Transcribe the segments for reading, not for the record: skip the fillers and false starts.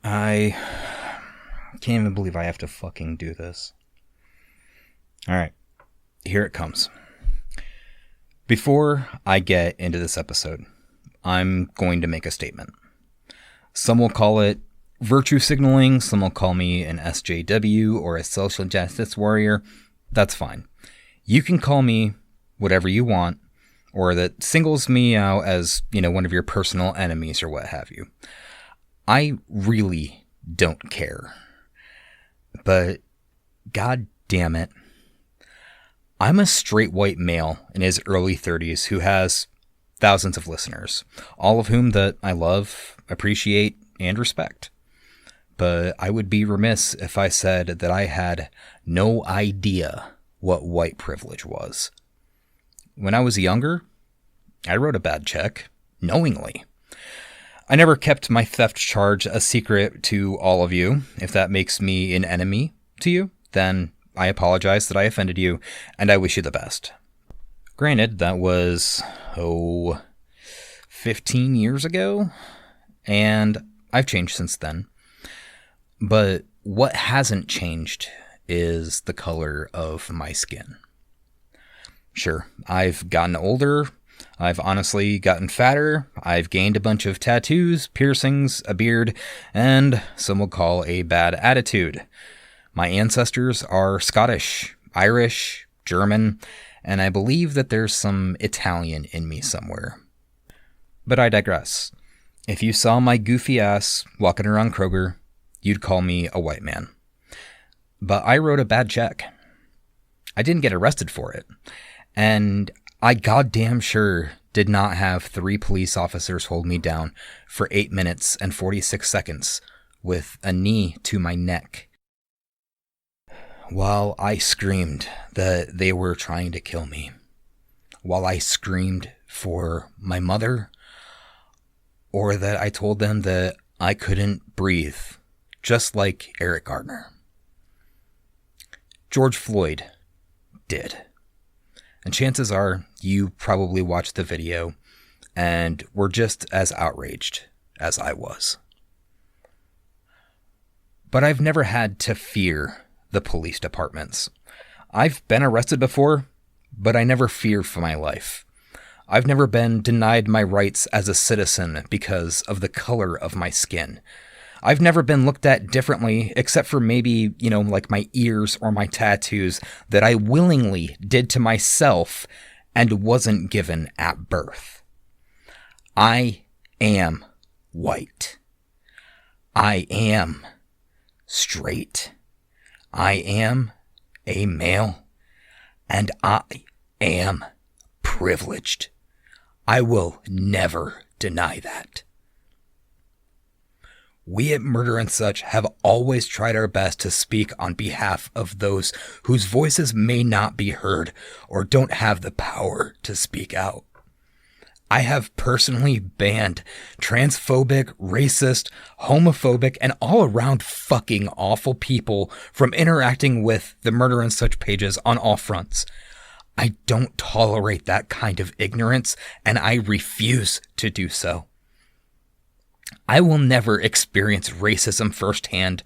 I can't even believe I have to fucking do this. Alright, here it comes. Before I get into this episode, I'm going to make a statement. Some will call it virtue signaling, some will call me an SJW or a social justice warrior. That's fine. You can call me whatever you want, or that singles me out as, one of your personal enemies or what have you. I really don't care. But god damn it, I'm a straight white male in his early 30s who has thousands of listeners, all of whom that I love, appreciate, and respect. But I would be remiss if I said that I had no idea what white privilege was. When I was younger, I wrote a bad check, knowingly. I never kept my theft charge a secret to all of you. If that makes me an enemy to you, then I apologize that I offended you, and I wish you the best. Granted, that was, 15 years ago, and I've changed since then. But what hasn't changed is the color of my skin. Sure, I've gotten older, I've honestly gotten fatter, I've gained a bunch of tattoos, piercings, a beard, and some will call a bad attitude. My ancestors are Scottish, Irish, German, and I believe that there's some Italian in me somewhere. But I digress. If you saw my goofy ass walking around Kroger, you'd call me a white man. But I wrote a bad check. I didn't get arrested for it. And I goddamn sure did not have 3 police officers hold me down for 8 minutes and 46 seconds with a knee to my neck, while I screamed that they were trying to kill me, while I screamed for my mother, or that I told them that I couldn't breathe, just like Eric Gardner. George Floyd did. And chances are you probably watched the video and were just as outraged as I was. But I've never had to fear the police departments. I've been arrested before, but I never fear for my life. I've never been denied my rights as a citizen because of the color of my skin. I've never been looked at differently, except for maybe, like my ears or my tattoos that I willingly did to myself and wasn't given at birth. I am white. I am straight. I am a male, and I am privileged. I will never deny that. We at Murder and Such have always tried our best to speak on behalf of those whose voices may not be heard or don't have the power to speak out. I have personally banned transphobic, racist, homophobic, and all-around fucking awful people from interacting with the Murder and Such pages on all fronts. I don't tolerate that kind of ignorance, and I refuse to do so. I will never experience racism firsthand.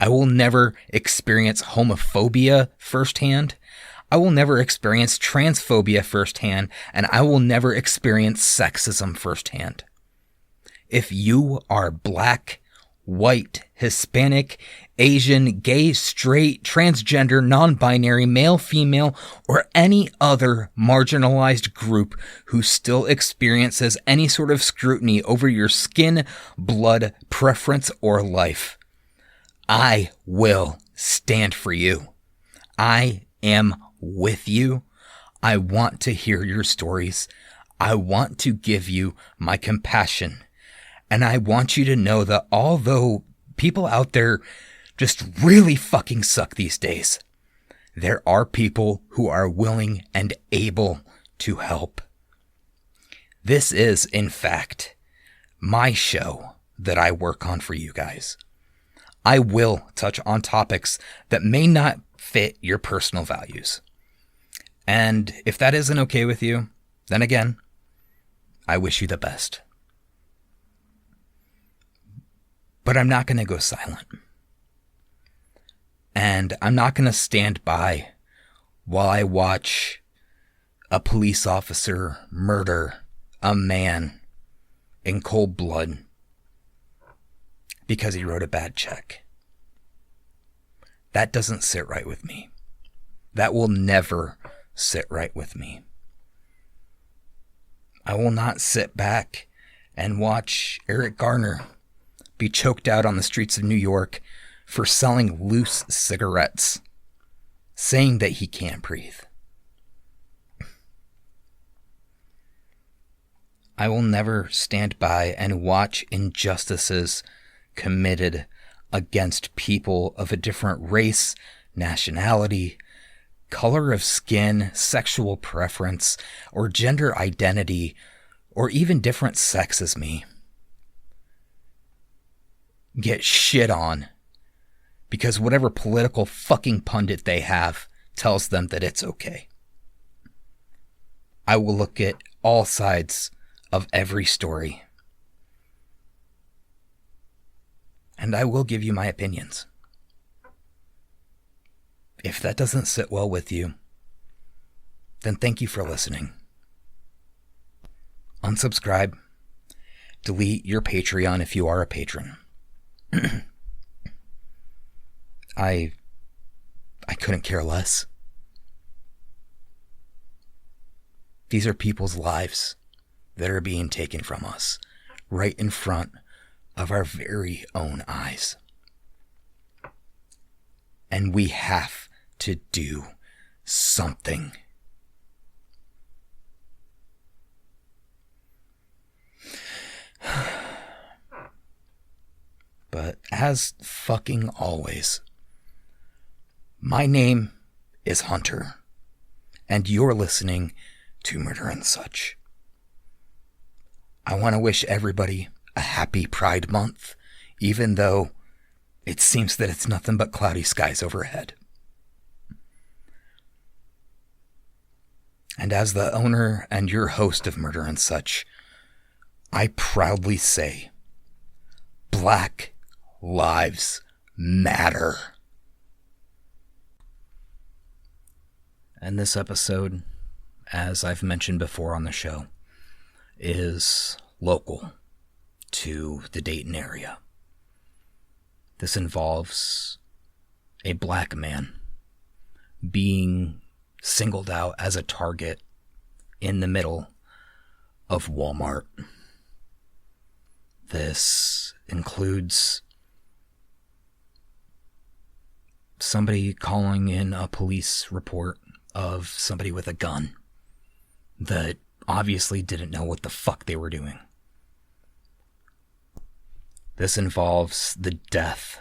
I will never experience homophobia firsthand. I will never experience transphobia firsthand, and I will never experience sexism firsthand. If you are black, white, Hispanic, Asian, gay, straight, transgender, non-binary, male, female, or any other marginalized group who still experiences any sort of scrutiny over your skin, blood, preference, or life, I will stand for you. I am with you. I want to hear your stories. I want to give you my compassion. And I want you to know that although people out there just really fucking suck these days, there are people who are willing and able to help. This is, in fact, my show that I work on for you guys. I will touch on topics that may not fit your personal values. And if that isn't okay with you, then again, I wish you the best. But I'm not going to go silent. And I'm not going to stand by while I watch a police officer murder a man in cold blood because he wrote a bad check. That doesn't sit right with me. That will never sit right with me. I will not sit back and watch Eric Garner be choked out on the streets of New York for selling loose cigarettes, saying that he can't breathe. I will never stand by and watch injustices committed against people of a different race, nationality, color of skin, sexual preference, or gender identity, or even different sex as me get shit on because whatever political fucking pundit they have tells them that it's okay. I will look at all sides of every story, and I will give you my opinions. If that doesn't sit well with you, then thank you for listening. Unsubscribe. Delete your Patreon if you are a patron. I couldn't care less. These are people's lives that are being taken from us right in front of our very own eyes. And we have to do something. But as fucking always, my name is Hunter, and you're listening to Murder and Such. I want to wish everybody a happy Pride Month, even though it seems that it's nothing but cloudy skies overhead. And as the owner and your host of Murder and Such, I proudly say, Black Lives Matter. And this episode, as I've mentioned before on the show, is local to the Dayton area. This involves a black man being singled out as a target in the middle of Walmart. This includes somebody calling in a police report of somebody with a gun that obviously didn't know what the fuck they were doing. This involves the death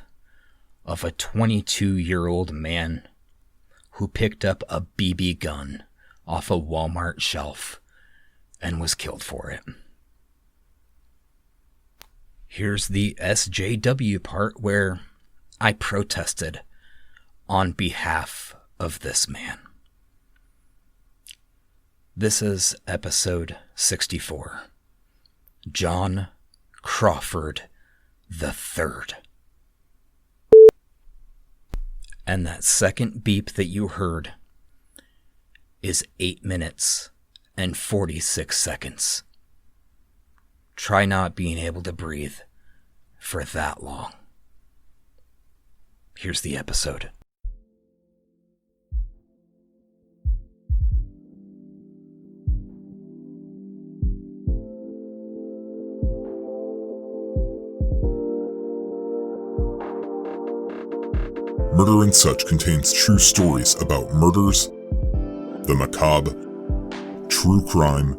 of a 22-year-old man who picked up a BB gun off a Walmart shelf and was killed for it. Here's the SJW part where I protested on behalf of this man. This is episode 64. John Crawford III. And that second beep that you heard is 8 minutes and 46 seconds. Try not being able to breathe for that long. Here's the episode. Murder and Such contains true stories about murders, the macabre, true crime,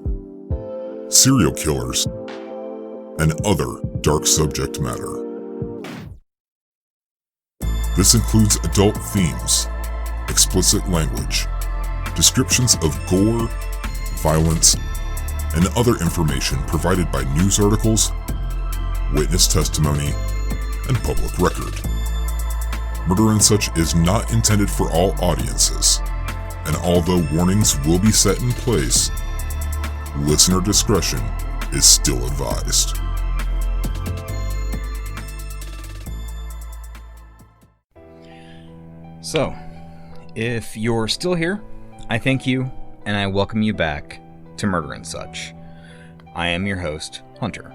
serial killers, and other dark subject matter. This includes adult themes, explicit language, descriptions of gore, violence, and other information provided by news articles, witness testimony, and public record. Murder and Such is not intended for all audiences, and although warnings will be set in place, listener discretion is still advised. So, if you're still here, I thank you, and I welcome you back to Murder and Such. I am your host, Hunter.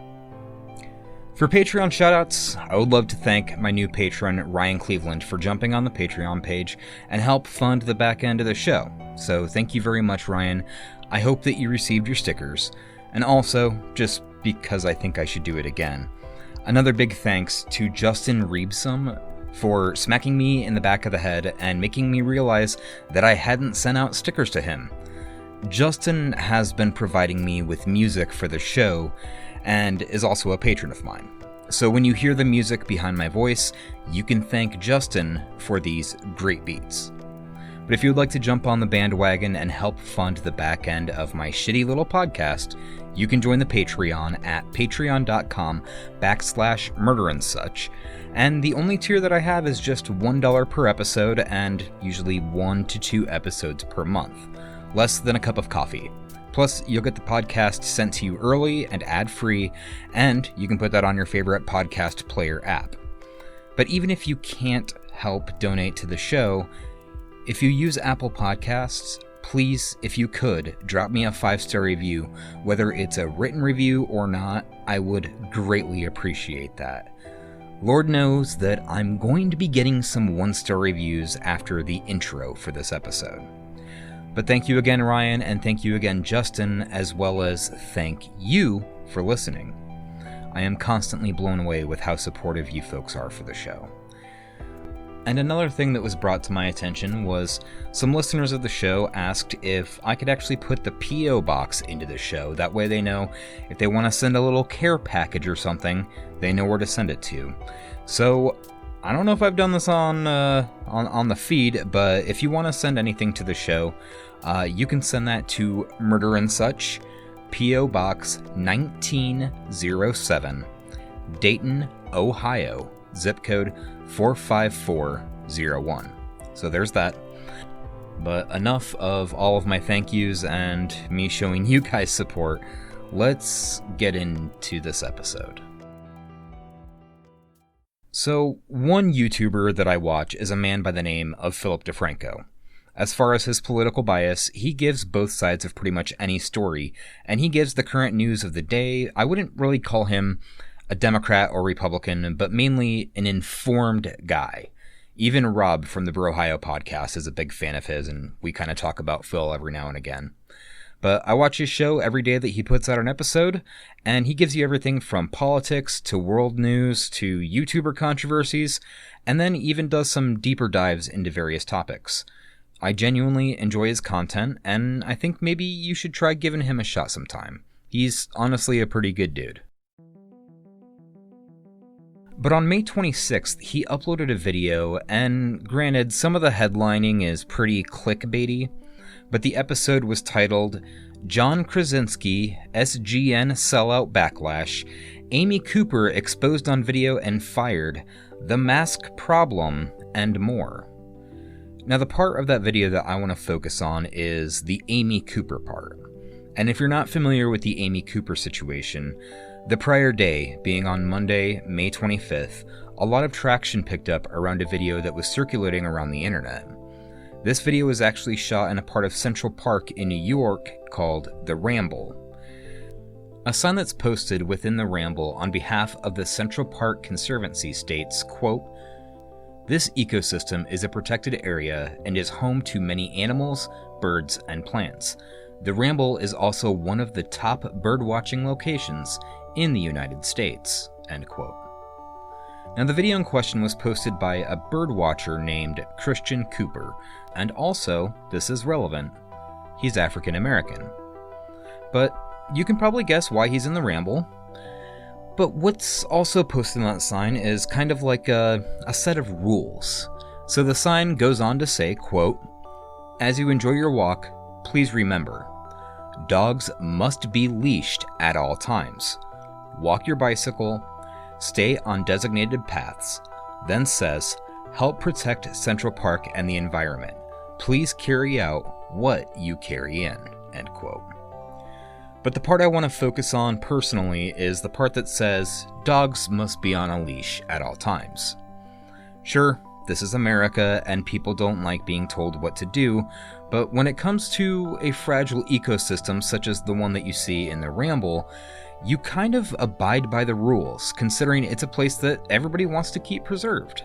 For Patreon shoutouts, I would love to thank my new patron, Ryan Cleveland, for jumping on the Patreon page and help fund the back end of the show. So thank you very much, Ryan. I hope that you received your stickers, and also, just because I think I should do it again, another big thanks to Justin Reebsum for smacking me in the back of the head and making me realize that I hadn't sent out stickers to him. Justin has been providing me with music for the show and is also a patron of mine. So when you hear the music behind my voice, you can thank Justin for these great beats. But if you would like to jump on the bandwagon and help fund the back end of my shitty little podcast, you can join the Patreon at patreon.com/murderandsuch. And the only tier that I have is just $1 per episode and usually 1 to 2 episodes per month. Less than a cup of coffee. Plus, you'll get the podcast sent to you early and ad-free, and you can put that on your favorite podcast player app. But even if you can't help donate to the show, if you use Apple Podcasts, please, if you could, drop me a 5-star review. Whether it's a written review or not, I would greatly appreciate that. Lord knows that I'm going to be getting some 1-star reviews after the intro for this episode. But thank you again, Ryan, and thank you again, Justin, as well as thank you for listening. I am constantly blown away with how supportive you folks are for the show. And another thing that was brought to my attention was some listeners of the show asked if I could actually put the P.O. box into the show. That way they know if they want to send a little care package or something, they know where to send it to. So I don't know if I've done this on the feed, but if you want to send anything to the show, you can send that to Murder and Such, P.O. Box 1907, Dayton, Ohio, zip code 45401. So there's that. But enough of all of my thank yous and me showing you guys support. Let's get into this episode. So, one YouTuber that I watch is a man by the name of Philip DeFranco. As far as his political bias, he gives both sides of pretty much any story, and he gives the current news of the day. I wouldn't really call him a Democrat or Republican, but mainly an informed guy. Even Rob from the Brohio podcast is a big fan of his, and we kind of talk about Phil every now and again. But I watch his show every day that he puts out an episode, and he gives you everything from politics to world news to YouTuber controversies, and then even does some deeper dives into various topics. I genuinely enjoy his content, and I think maybe you should try giving him a shot sometime. He's honestly a pretty good dude. But on May 26th, he uploaded a video, and granted, some of the headlining is pretty clickbaity, but the episode was titled, John Krasinski, SGN Sellout Backlash, Amy Cooper Exposed on Video and Fired, The Mask Problem, and more. Now, the part of that video that I want to focus on is the Amy Cooper part. And if you're not familiar with the Amy Cooper situation, the prior day, being on Monday, May 25th, a lot of traction picked up around a video that was circulating around the internet. This video was actually shot in a part of Central Park in New York called The Ramble. A sign that's posted within the Ramble on behalf of the Central Park Conservancy states, quote, "This ecosystem is a protected area and is home to many animals, birds, and plants. The Ramble is also one of the top birdwatching locations in the United States," end quote. Now, the video in question was posted by a birdwatcher named Christian Cooper, and also, this is relevant, he's African American. But you can probably guess why he's in the Ramble. But what's also posted on that sign is kind of like a set of rules. So the sign goes on to say, quote, "As you enjoy your walk, please remember, dogs must be leashed at all times. Walk your bicycle, stay on designated paths." Then says, "Help protect Central Park and the environment. Please carry out what you carry in," end quote. But the part I want to focus on personally is the part that says, dogs must be on a leash at all times. Sure, this is America and people don't like being told what to do, but when it comes to a fragile ecosystem such as the one that you see in the Ramble, you kind of abide by the rules, considering it's a place that everybody wants to keep preserved.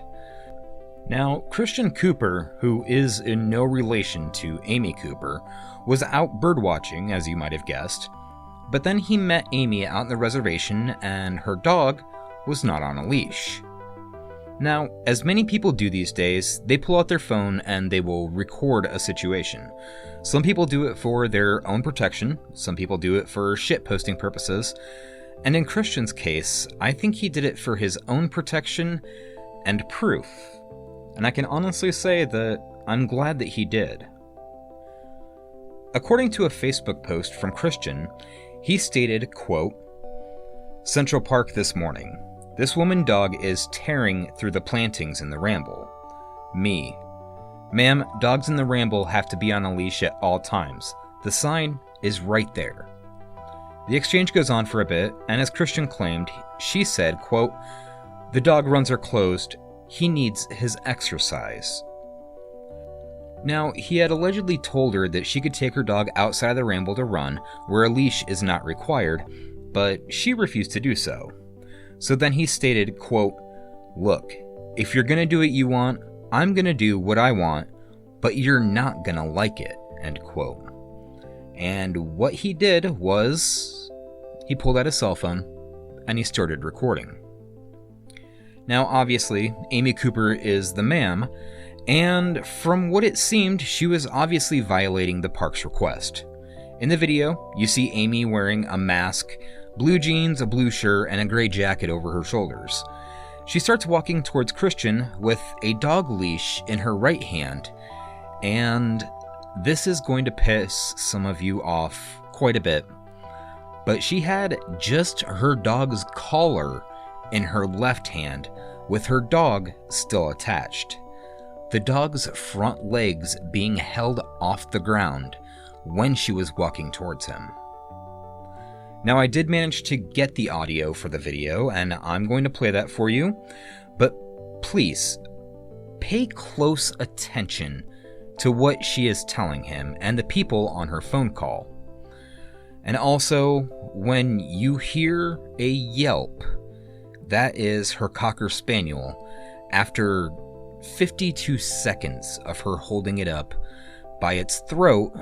Now, Christian Cooper, who is in no relation to Amy Cooper, was out birdwatching, as you might have guessed, but then he met Amy out on the reservation and her dog was not on a leash. Now, as many people do these days, they pull out their phone and they will record a situation. Some people do it for their own protection, some people do it for shitposting purposes, and in Christian's case, I think he did it for his own protection and proof. And I can honestly say that I'm glad that he did. According to a Facebook post from Christian, he stated, quote, "Central Park this morning. This woman dog is tearing through the plantings in the Ramble. Me. Ma'am, dogs in the Ramble have to be on a leash at all times. The sign is right there." The exchange goes on for a bit, and as Christian claimed, she said, quote, "The dog runs are closed. He needs his exercise." Now, he had allegedly told her that she could take her dog outside of the Ramble to run, where a leash is not required, but she refused to do so. So then he stated, quote, "Look, if you're gonna do what you want, I'm gonna do what I want, but you're not gonna like it," end quote. And what he did was, he pulled out his cell phone and he started recording. Now, obviously, Amy Cooper is the ma'am, and from what it seemed, she was obviously violating the park's request. In the video, you see Amy wearing a mask, blue jeans, a blue shirt, and a gray jacket over her shoulders. She starts walking towards Christian with a dog leash in her right hand, and this is going to piss some of you off quite a bit, but she had just her dog's collar in her left hand, with her dog still attached. The dog's front legs being held off the ground when she was walking towards him. Now, I did manage to get the audio for the video, and I'm going to play that for you, but please, pay close attention to what she is telling him and the people on her phone call. And also, when you hear a yelp, that is her Cocker Spaniel, after 52 seconds of her holding it up by its throat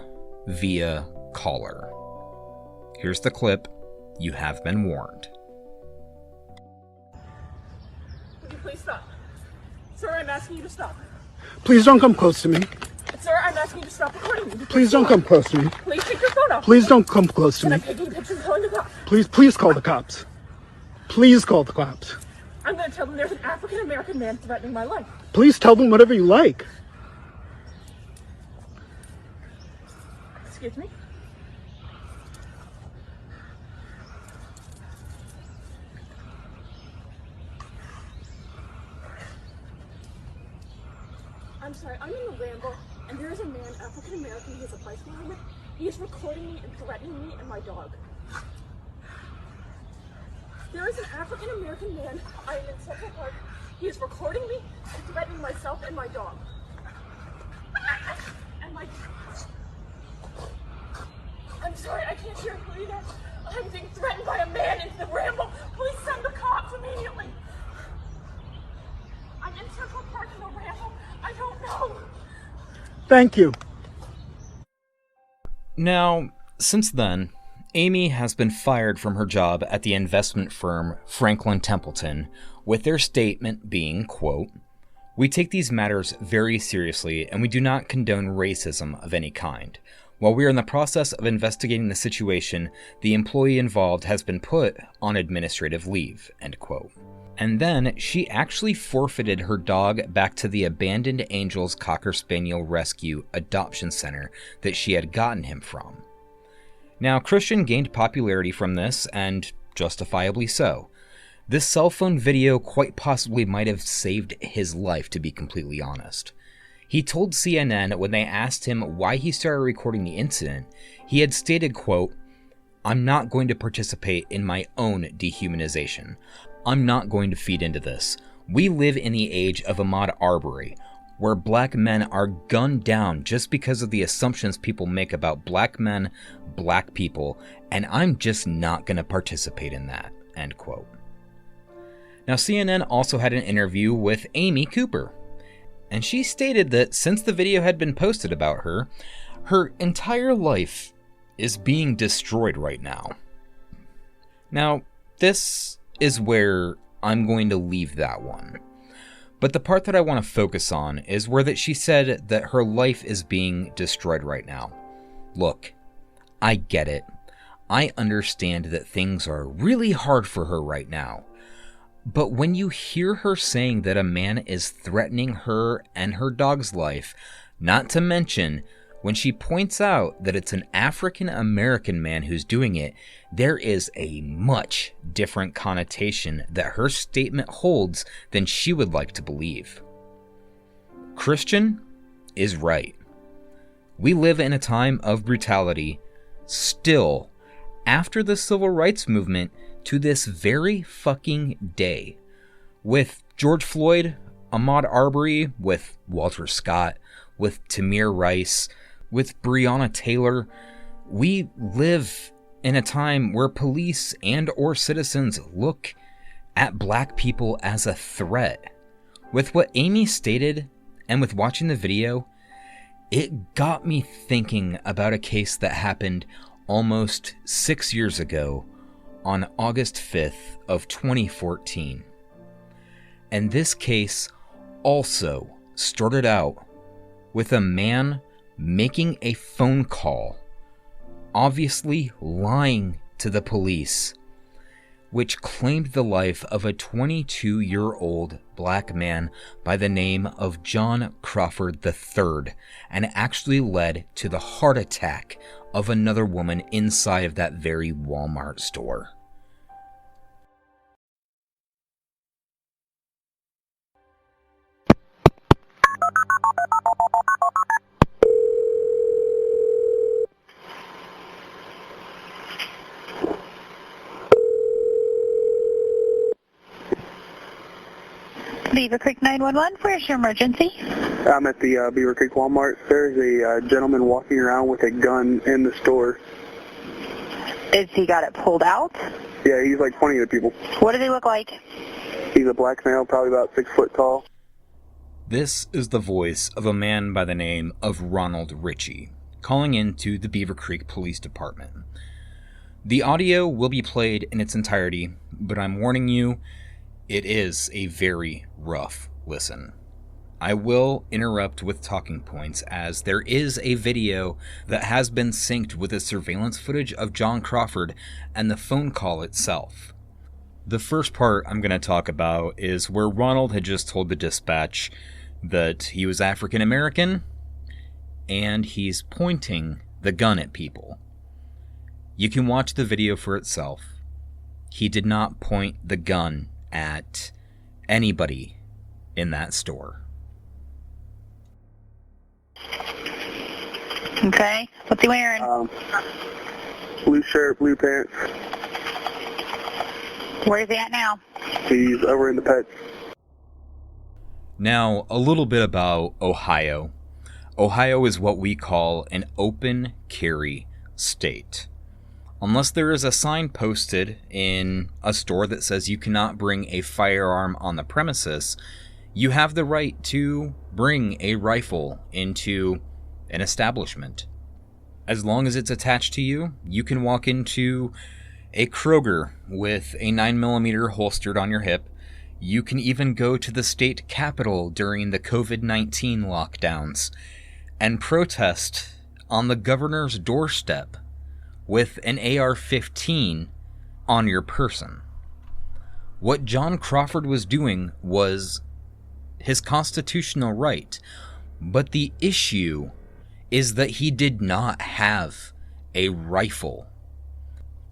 via collar. Here's the clip. You have been warned. Would you please stop? Sir, I'm asking you to stop. Please don't come close to me. Sir, I'm asking you to stop recording me. Please don't come close to me. Please take your phone off. Please don't come close to And me. I'm taking pictures and calling the cops. Please call the cops. Please call the cops. I'm going to tell them there's an African-American man threatening my life. Please tell them whatever you like. Excuse me? I'm sorry, I'm in the Ramble, and there is a man, African-American, he has a bicycle helmet. He is recording me and threatening me and my dog. There is an African-American man, I am in Central Park. He is recording me and threatening myself and my dog. And my... I'm sorry, I can't hear you either. I'm being threatened by a man in the Ramble. Please send the cops immediately. I'm in Central Park in the Ramble. I don't know. Thank you. Now, since then, Amy has been fired from her job at the investment firm Franklin Templeton, with their statement being, quote, "We take these matters very seriously and we do not condone racism of any kind. While we are in the process of investigating the situation, the employee involved has been put on administrative leave," end quote. And then she actually forfeited her dog back to the Abandoned Angels Cocker Spaniel Rescue Adoption Center that she had gotten him from. Now, Christian gained popularity from this, and justifiably so. This cell phone video quite possibly might have saved his life, to be completely honest. He told CNN when they asked him why he started recording the incident, he had stated, quote, "I'm not going to participate in my own dehumanization. I'm not going to feed into this. We live in the age of Ahmaud Arbery, where black men are gunned down just because of the assumptions people make about black men, black people, and I'm just not going to participate in that, end quote. Now, CNN also had an interview with Amy Cooper, and she stated that since the video had been posted about her, her entire life is being destroyed right now. Now, this is where I'm going to leave that one. But the part that I want to focus on is where that she said that her life is being destroyed right now. Look, I get it. I understand that things are really hard for her right now. But when you hear her saying that a man is threatening her and her dog's life, not to mention when she points out that it's an African American man who's doing it, there is a much different connotation that her statement holds than she would like to believe. Christian is right. We live in a time of brutality, still, after the civil rights movement to this very fucking day. With George Floyd, Ahmaud Arbery, with Walter Scott, with Tamir Rice, with Breonna Taylor, we live in a time where police and or citizens look at black people as a threat. With what Amy stated and with watching the video, it got me thinking about a case that happened almost 6 years ago on August 5th of 2014. And this case also started out with a man making a phone call, obviously lying to the police, which claimed the life of a 22-year-old black man by the name of John Crawford III, and actually led to the heart attack of another woman inside of that very Walmart store. Beavercreek 911, where's your emergency? I'm at the Beavercreek Walmart. There's a gentleman walking around with a gun in the store. Is he got it pulled out? Yeah, he's like pointing at people. What does he look like? He's a black male, probably about 6 foot tall. This is the voice of a man by the name of Ronald Ritchie, calling into the Beavercreek Police Department. The audio will be played in its entirety, but I'm warning you, it is a very rough listen. I will interrupt with talking points, as there is a video that has been synced with the surveillance footage of John Crawford and the phone call itself. The first part I'm going to talk about is where Ronald had just told the dispatch that he was African American, and he's pointing the gun at people. You can watch the video for itself. He did not point the gun at anybody in that store. Okay. What's he wearing? Blue shirt, blue pants. Where's he at now? He's over in the pets. Now, a little bit about Ohio. Ohio is what we call an open carry state. Unless there is a sign posted in a store that says you cannot bring a firearm on the premises, you have the right to bring a rifle into an establishment. As long as it's attached to you, you can walk into a Kroger with a 9mm holstered on your hip. You can even go to the state capitol during the COVID-19 lockdowns and protest on the governor's doorstep with an AR-15 on your person. What John Crawford was doing was his constitutional right, but the issue is that he did not have a rifle,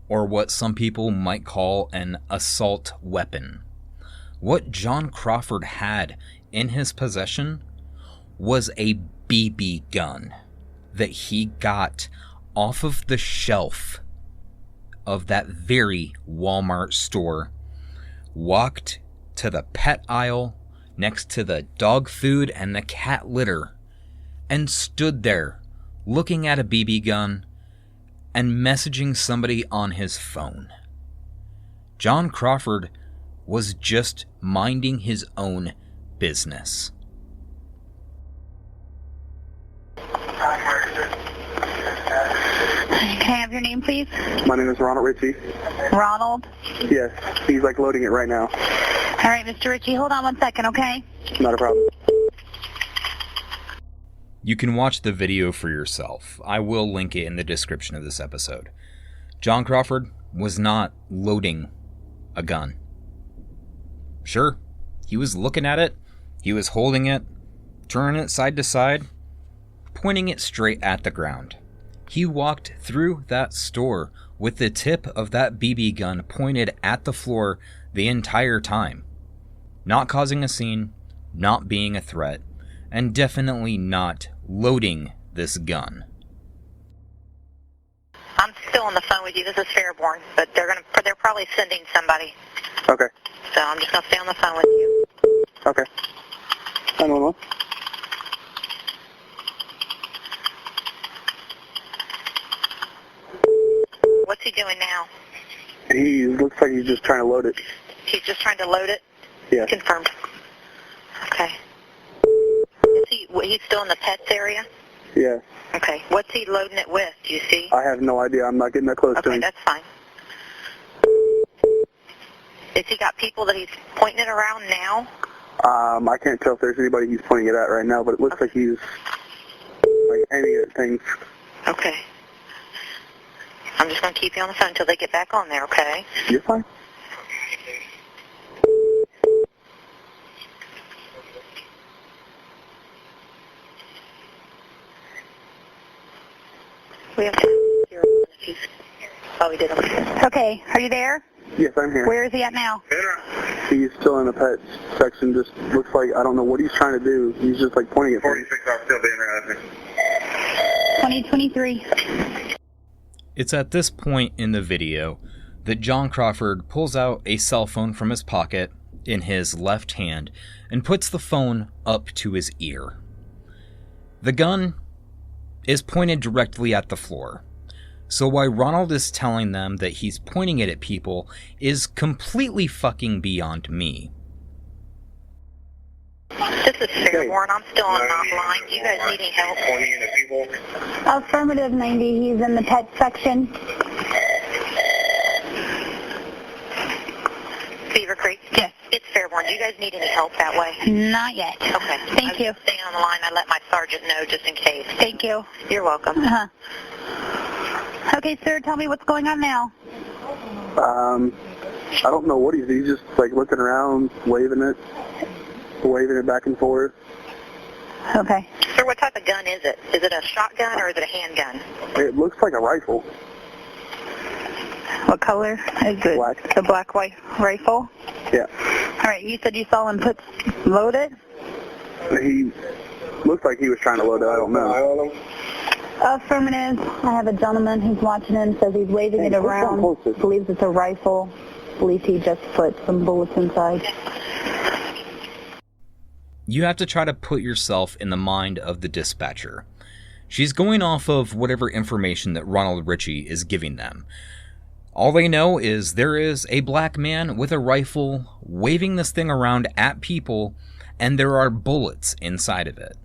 or what some people might call an assault weapon. What John Crawford had in his possession was a BB gun that he got off of the shelf of that very Walmart store, walked to the pet aisle next to the dog food and the cat litter and stood there looking at a BB gun and messaging somebody on his phone. John Crawford was just minding his own business. Can I have your name, please? My name is Ronald Ritchie. Ronald? Yes, he's like loading it right now. All right, Mr. Ritchie, hold on 1 second, okay? Not a problem. You can watch the video for yourself. I will link it in the description of this episode. John Crawford was not loading a gun. Sure, he was looking at it, he was holding it, turning it side to side, pointing it straight at the ground. He walked through that store with the tip of that BB gun pointed at the floor the entire time. Not causing a scene, not being a threat, and definitely not loading this gun. I'm still on the phone with you. This is Fairborn, but they're probably sending somebody. Okay. So I'm just going to stay on the phone with you. Okay. 911. What's he doing now? He looks like he's just trying to load it. He's just trying to load it? Yeah. Confirmed. Okay. He's still in the pets area? Yeah. Okay. What's he loading it with? Do you see? I have no idea. I'm not getting that close to Okay, him. that's fine. Has he got people that he's pointing it around now? I can't tell if there's anybody he's pointing it at right now, but it looks like he's like aiming at things. Okay. I'm just going to keep you on the phone until they get back on there, okay? You're fine. We have to hear if he's... Oh, he did. Okay. Are you there? Yes, I'm here. Where is he at now? He's still in the pet section. Just looks like, I don't know what he's trying to do. He's just like pointing at 46, I'll still be in 2023. It's at this point in the video that John Crawford pulls out a cell phone from his pocket in his left hand and puts the phone up to his ear. The gun is pointed directly at the floor. So why Ronald is telling them that he's pointing it at people is completely fucking beyond me. This is Fairborn. I'm still on that line. Do you guys need any help? Pointing into people. Affirmative 90. He's in the pet section. Beavercreek? Yes. It's Fairborn. Do you guys need any help that way? Not yet. Okay. Thank you. Staying on the line. I let my sergeant know just in case. Thank you. You're welcome. Uh-huh. Okay, sir, tell me what's going on now. I don't know what he's just like looking around, waving it back and forth. Okay. Sir, what type of gun is it? Is it a shotgun or is it a handgun? It looks like a rifle. What color is it? Black. The black white rifle? Yeah. All right, you said you saw him load it? He looks like he was trying to load it. I don't know. Affirmative. I have a gentleman who's watching him, says he's waving it around, believes it's a rifle, believes he just put some bullets inside. You have to try to put yourself in the mind of the dispatcher. She's going off of whatever information that Ronald Ritchie is giving them. All they know is there is a black man with a rifle waving this thing around at people, and there are bullets inside of it.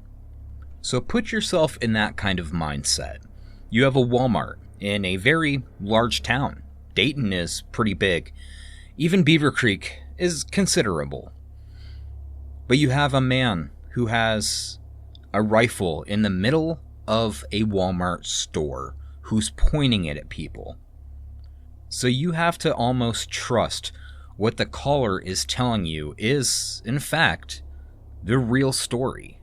So put yourself in that kind of mindset. You have a Walmart in a very large town. Dayton is pretty big. Even Beavercreek is considerable. But you have a man who has a rifle in the middle of a Walmart store who's pointing it at people. So you have to almost trust what the caller is telling you is, in fact, the real story.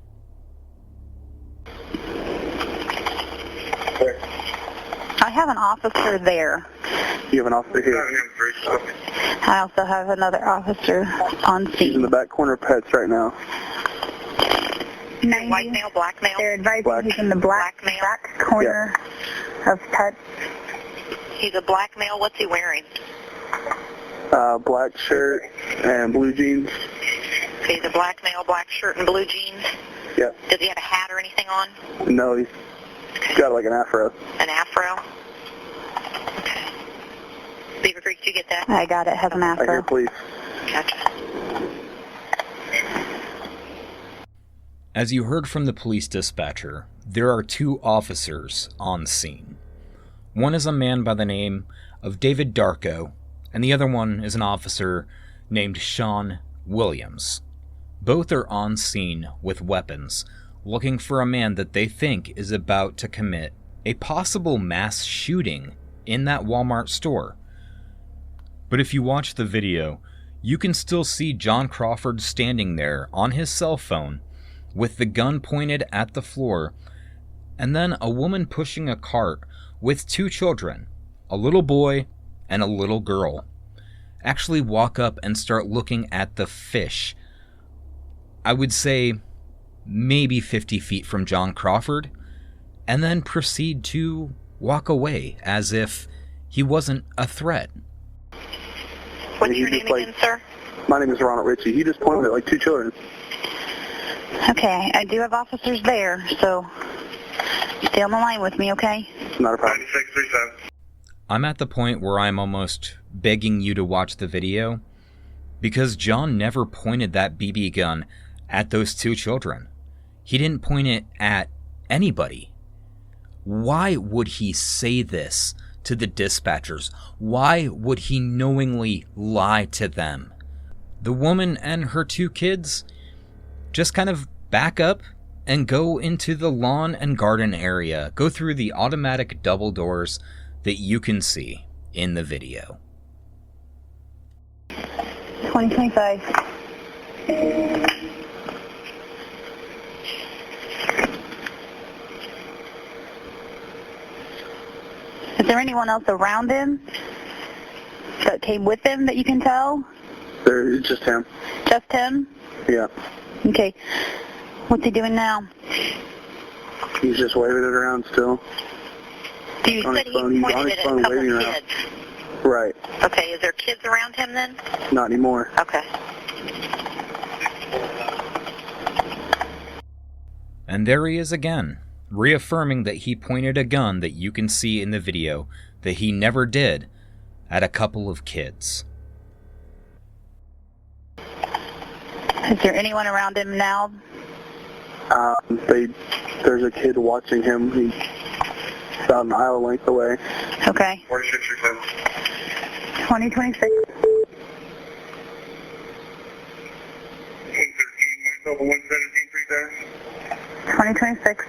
I have an officer there. You have an officer here. I also have another officer on He's scene. in the back corner of pets right now. White male, black male? They're advising Black. he's in the black corner of pets. He's a black male. What's he wearing? Black shirt and blue jeans. Okay, the black male, black shirt and blue jeans. Yeah. Does he have a hat or anything on? No, he's got like an afro. An afro? Okay. Beavercreek, did you get that? I got it. Has an afro. I hear police. Gotcha. As you heard from the police dispatcher, there are 2 officers on scene. One is a man by the name of David Darko, and the other one is an officer named Sean Williams. Both are on scene with weapons, looking for a man that they think is about to commit a possible mass shooting in that Walmart store. But if you watch the video, you can still see John Crawford standing there on his cell phone with the gun pointed at the floor, and then a woman pushing a cart with 2 children, a little boy and a little girl, actually walk up and start looking at the fish. I would say maybe 50 feet from John Crawford, and then proceed to walk away as if he wasn't a threat. What's your name again, sir? My name is Ronald Ritchie. He just pointed at like 2 children. Okay, I do have officers there, so stay on the line with me, okay? Not a problem. 9637. I'm at the point where I'm almost begging you to watch the video, because John never pointed that BB gun at those 2 children. He didn't point it at anybody. Why would he say this to the dispatchers? Why would he knowingly lie to them? The woman and her 2 kids just kind of back up and go into the lawn and garden area, go through the automatic double doors that you can see in the video. 2025. Is there anyone else around him that came with him that you can tell? It's just him. Just him? Yeah. Okay. What's he doing now? He's just waving it around still. You said he pointed it at a couple of kids. Right. Okay, is there kids around him then? Not anymore. Okay. And there he is again, reaffirming that he pointed a gun that you can see in the video that he never did at a couple of kids. Is there anyone around him now? There's a kid watching him. He's about an aisle length away. Okay. 4637. 2026. 2026.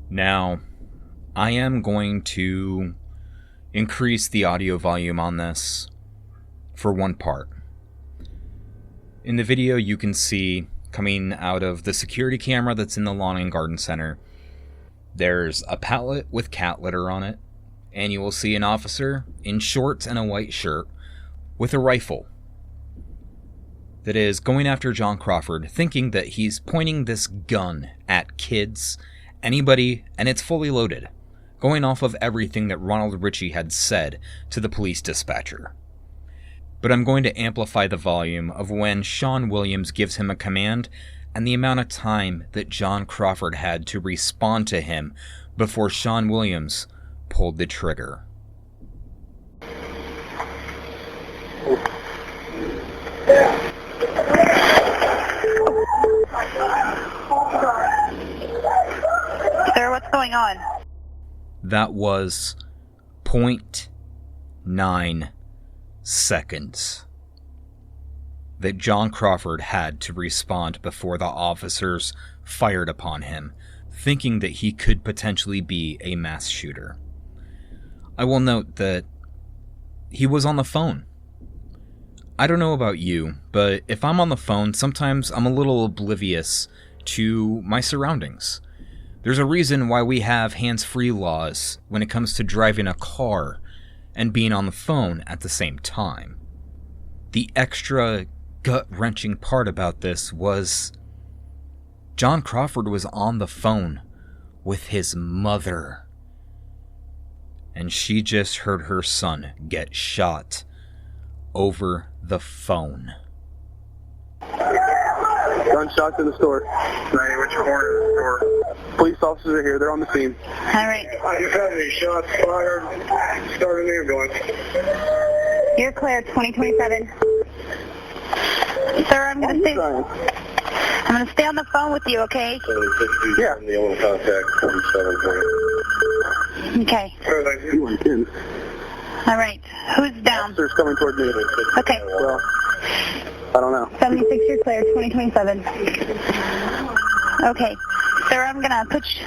Now, I am going to increase the audio volume on this for one part. In the video, you can see coming out of the security camera that's in the lawn and garden center, there's a pallet with cat litter on it, and you will see an officer in shorts and a white shirt with a rifle that is going after John Crawford, thinking that he's pointing this gun at kids, anybody, and it's fully loaded, going off of everything that Ronald Ritchie had said to the police dispatcher. But I'm going to amplify the volume of when Sean Williams gives him a command and the amount of time that John Crawford had to respond to him before Sean Williams pulled the trigger. Sir, what's going on? That was 0.9 seconds that John Crawford had to respond before the officers fired upon him, thinking that he could potentially be a mass shooter. I will note that he was on the phone. I don't know about you, but if I'm on the phone, sometimes I'm a little oblivious to my surroundings. There's a reason why we have hands-free laws when it comes to driving a car and being on the phone at the same time. The extra gut-wrenching part about this was John Crawford was on the phone with his mother. and she just heard her son get shot over the phone. Gunshots in the store. Hey, what's your corner of the store? Police officers are here. They're on the scene. All right. I just had any shots fired. Start an ambulance. You're clear, 2027. Sir, I'm going to stay on the phone with you, okay? Yeah. The only contact, 47. Okay. You went in. All right. Who's down? Officers coming toward me. Okay. Well, I don't know. 76, you're clear, 2027. Okay. Sir, I'm going to put you...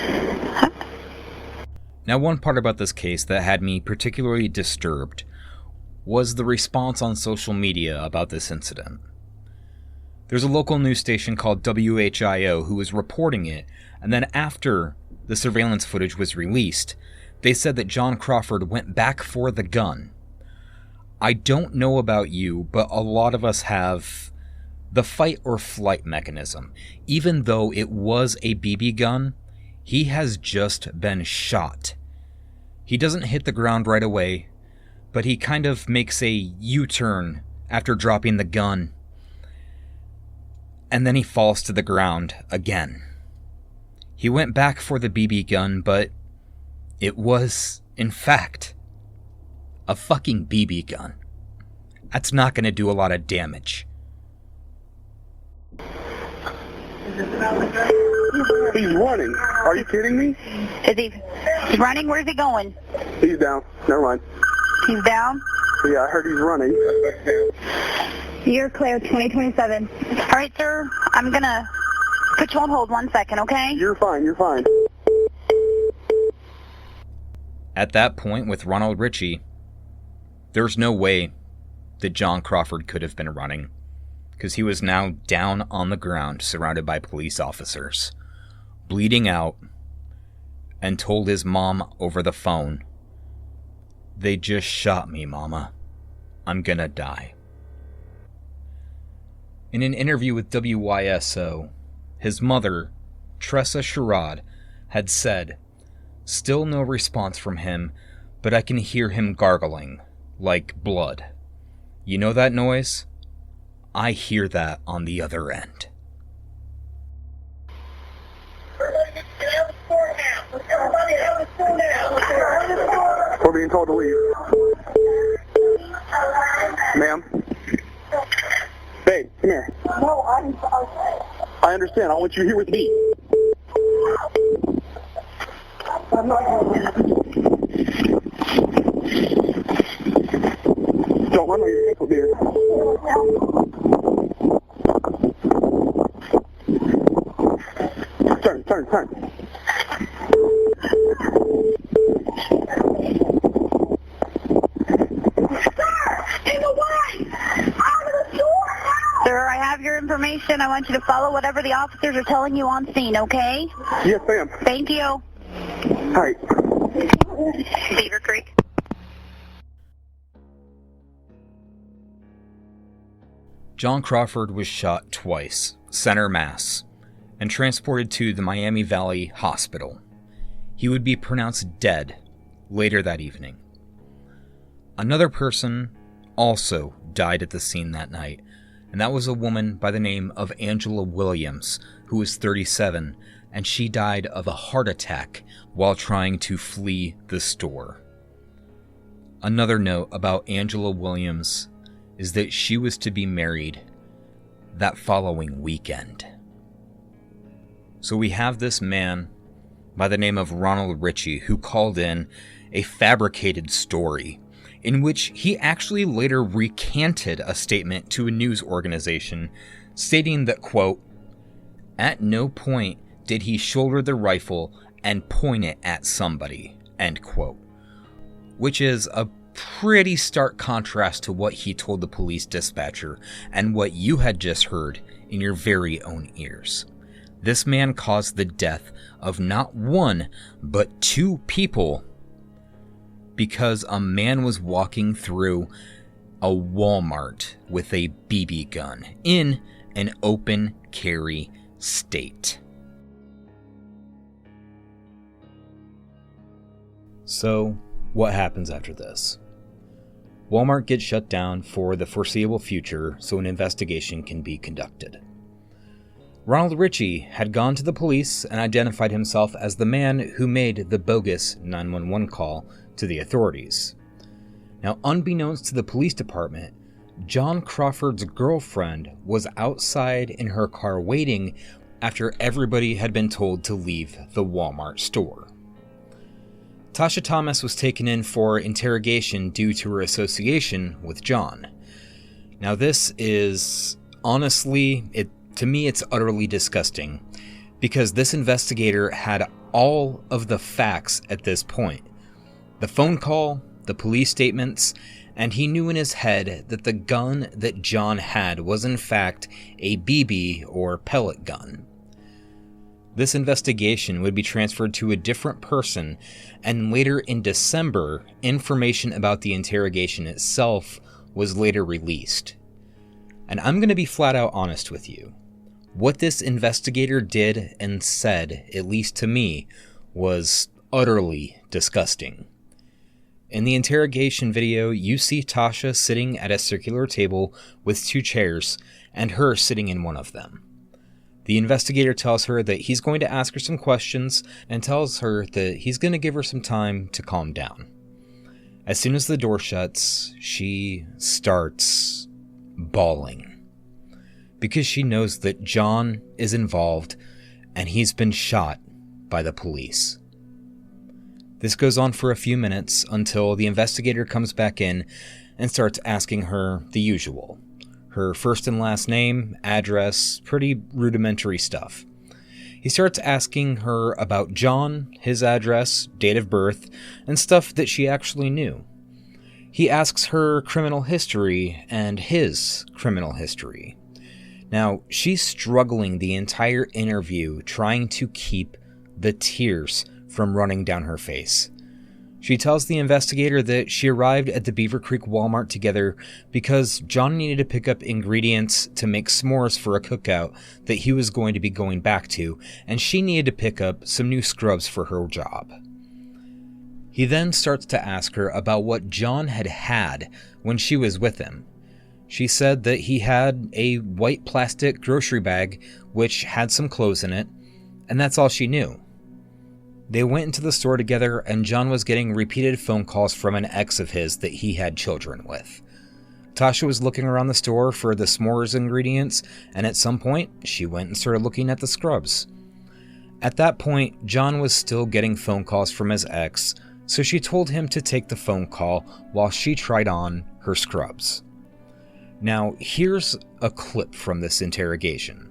Now, one part about this case that had me particularly disturbed was the response on social media about this incident. There's a local news station called WHIO who was reporting it, and then after the surveillance footage was released, they said that John Crawford went back for the gun. I don't know about you, but a lot of us have the fight or flight mechanism. Even though it was a BB gun, he has just been shot. He doesn't hit the ground right away, but he kind of makes a U-turn after dropping the gun, and then he falls to the ground again. He went back for the BB gun, but it was, in fact, a fucking BB gun. That's not going to do a lot of damage. He's running. Are you kidding me? Is he running? Where's he going? He's down. Never mind. He's down? Yeah, I heard he's running. You're clear, 2027. All right, sir. I'm going to put you on hold 1 second, okay? You're fine. You're fine. At that point, with Ronald Ritchie, there's no way that John Crawford could have been running, because he was now down on the ground, surrounded by police officers, bleeding out, and told his mom over the phone, "They just shot me, Mama. I'm gonna die." In an interview with WYSO, his mother, Tressa Sherrod, had said, "Still no response from him, but I can hear him gargling, like blood. You know that noise? I hear that on the other end." We're being told to leave. Ma'am? Babe, come here. No, I understand. I want you here with me. I'm not going to. Don't run on your ankle, dear. Turn. Sir, I have your information. I want you to follow whatever the officers are telling you on scene, okay? Yes, ma'am. Thank you. All right. Beavercreek. John Crawford was shot twice, center mass, and transported to the Miami Valley Hospital. He would be pronounced dead later that evening. Another person also died at the scene that night, and that was a woman by the name of Angela Williams, who was 37, and she died of a heart attack while trying to flee the store. Another note about Angela Williams is that she was to be married that following weekend. So we have this man by the name of Ronald Ritchie who called in a fabricated story in which he actually later recanted a statement to a news organization stating that, quote, "At no point did he shoulder the rifle and point it at somebody," end quote. Which is a pretty stark contrast to what he told the police dispatcher and what you had just heard in your very own ears. This man caused the death of not one, but two people because a man was walking through a Walmart with a BB gun in an open carry state. So, What happens after this? Walmart gets shut down for the foreseeable future so an investigation can be conducted. Ronald Ritchie had gone to the police and identified himself as the man who made the bogus 911 call to the authorities. Now, unbeknownst to the police department, John Crawford's girlfriend was outside in her car waiting after everybody had been told to leave the Walmart store. Tasha Thomas was taken in for interrogation due to her association with John. Now, this is, honestly, to me it's utterly disgusting, because this investigator had all of the facts at this point. The phone call, the police statements, and he knew in his head that the gun that John had was in fact a BB or pellet gun. This investigation would be transferred to a different person, and later in December, information about the interrogation itself was later released. And I'm going to be flat out honest with you. What this investigator did and said, at least to me, was utterly disgusting. In the interrogation video, you see Tasha sitting at a circular table with 2 chairs, and her sitting in one of them. The investigator tells her that he's going to ask her some questions and tells her that he's going to give her some time to calm down. As soon as the door shuts, she starts bawling, because she knows that John is involved and he's been shot by the police. This goes on for a few minutes until the investigator comes back in and starts asking her the usual. Her first and last name, address, pretty rudimentary stuff. He starts asking her about John, his address, date of birth, and stuff that she actually knew. He asks her criminal history and his criminal history. Now, she's struggling the entire interview trying to keep the tears from running down her face. She tells the investigator that she arrived at the Beavercreek Walmart together because John needed to pick up ingredients to make s'mores for a cookout that he was going to be going back to, and she needed to pick up some new scrubs for her job. He then starts to ask her about what John had when she was with him. She said that he had a white plastic grocery bag which had some clothes in it, and that's all she knew. They went into the store together, and John was getting repeated phone calls from an ex of his that he had children with. Tasha was looking around the store for the s'mores ingredients, and at some point, she went and started looking at the scrubs. At that point, John was still getting phone calls from his ex, so she told him to take the phone call while she tried on her scrubs. Now, here's a clip from this interrogation.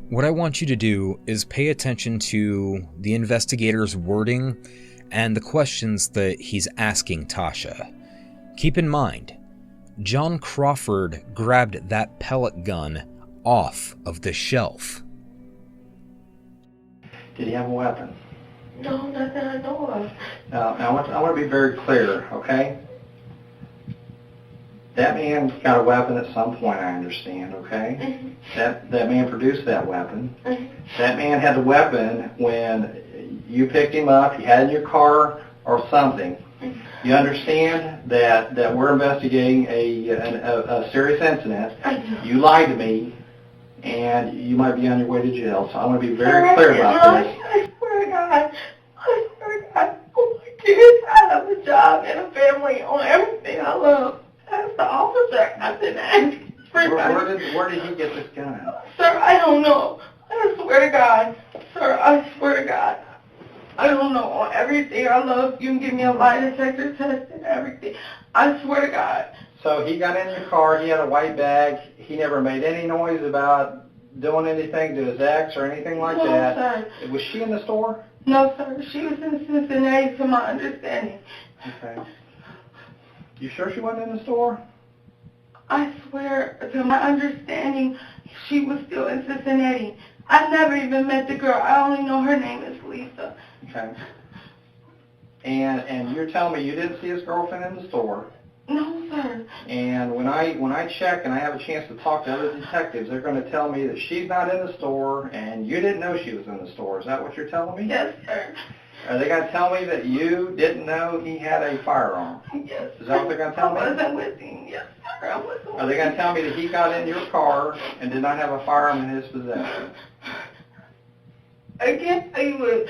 What I want you to do is pay attention to the investigator's wording and the questions that he's asking Tasha. Keep in mind, John Crawford grabbed that pellet gun off of the shelf. Did he have a weapon? No, not that I know of. Now, I want to be very clear, okay? That man got a weapon at some point, I understand, okay? Mm-hmm. That man produced that weapon. Mm-hmm. That man had the weapon when you picked him up, you had in your car or something. Mm-hmm. You understand that we're investigating a serious incident. I do. You lied to me, and you might be on your way to jail, so I want to be very clear about this. I swear to God. I swear to God. Oh my kids, I have a job and a family on everything I love. That's the officer. I didn't ask. Where did he get this gun? Sir, I don't know. I swear to God. Sir, I swear to God. I don't know. On everything I love, you can give me a lie detector test and everything. I swear to God. So he got in your car, he had a white bag, he never made any noise about doing anything to his ex or anything like that. No, sir. Was she in the store? No, sir. She was in Cincinnati, to my understanding. Okay. You sure she wasn't in the store? I swear, to my understanding, she was still in Cincinnati. I never even met the girl. I only know her name is Lisa. Okay. And you're telling me you didn't see his girlfriend in the store? No, sir. And when I check and I have a chance to talk to other detectives, they're going to tell me that she's not in the store and you didn't know she was in the store. Is that what you're telling me? Yes, sir. Are they going to tell me that you didn't know he had a firearm? Yes. Is that what they're going to tell me? I wasn't with him. Yes, sir. I wasn't with him. Are they going to tell me that he got in your car and did not have a firearm in his possession? I can't tell you what.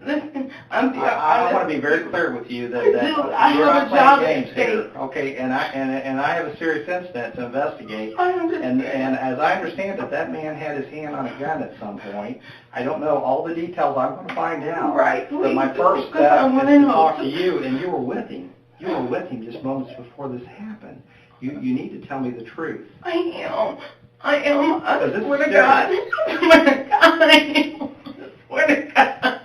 Listen, I want to be very clear with you that I you're have not a playing job games here. Okay, and I have a serious incident to investigate. I understand. And as I understand it, that man had his hand on a gun at some point. I don't know all the details. I'm going to find out. Right. But my first step is to talk to you, and you were with him. You were with him just moments before this happened. You need to tell me the truth. I am. I swear to scary. God. I swear to God. I am. I swear to God.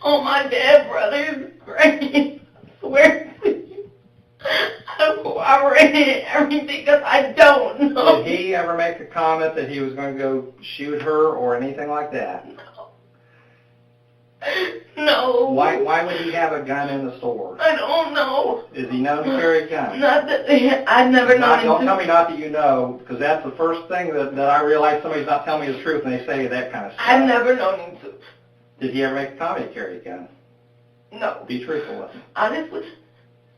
Oh, my dead brother's grave. I swear to you. I'm corroborating everything because I don't know. Did he ever make a comment that he was going to go shoot her or anything like that? No. Why would he have a gun in the store? I don't know. Is he known to carry a gun? Not that I've never known him. Don't tell me not that you know, because that's the first thing that I realize somebody's not telling me the truth when they say that kind of stuff. I've never known him to. Did he ever make a comment to carry a gun? No. Be truthful with me. Honestly,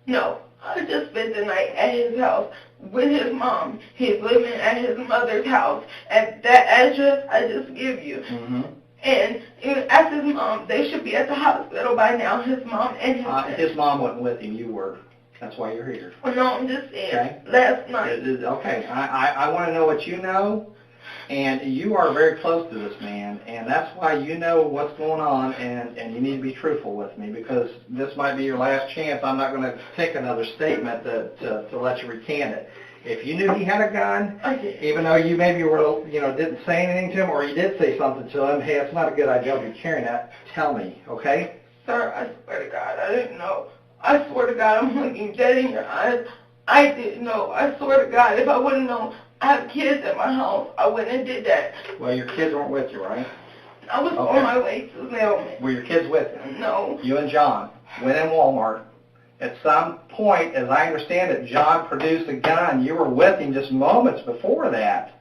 no. I just spent the night at his house with his mom. He's living at his mother's house at that address I just give you. Mm-hmm. And ask his mom. They should be at the hospital by now. His mom and his mom wasn't with him. You were. That's why you're here. Well, no, I'm just saying. Okay. Last night. Okay. I want to know what you know. And you are very close to this man, and that's why you know what's going on, and you need to be truthful with me, because this might be your last chance. I'm not going to take another statement to let you recant it. If you knew he had a gun, even though you maybe didn't say anything to him, or you did say something to him, hey, it's not a good idea to be carrying that, tell me, okay? Sir, I swear to God, I didn't know. I swear to God, I'm looking dead in your eyes. I didn't know. I swear to God, if I wouldn't know, I have kids at my house, I wouldn't have did that. Well, your kids weren't with you, right? I was on my way to Zelman. Were your kids with you? No. You and John went in Walmart. At some point, as I understand it, John produced a gun. You were with him just moments before that,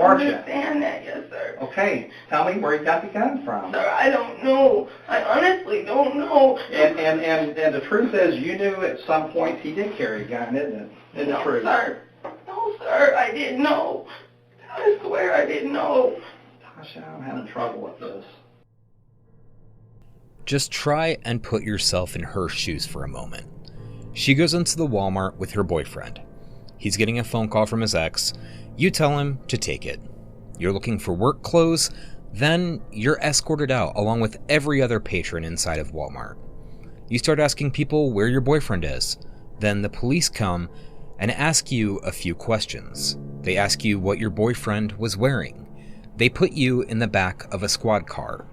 weren't you? I understand that, yes, sir. Okay, tell me where you got the gun from. Sir, I don't know. I honestly don't know. And the truth is, you knew at some point he did carry a gun, isn't it? Isn't it true? Sir. No, sir, I didn't know. I swear I didn't know. Tasha, I'm having trouble with this. Just try and put yourself in her shoes for a moment. She goes into the Walmart with her boyfriend. He's getting a phone call from his ex. You tell him to take it. You're looking for work clothes, then you're escorted out along with every other patron inside of Walmart. You start asking people where your boyfriend is. Then the police come and ask you a few questions. They ask you what your boyfriend was wearing. They put you in the back of a squad car.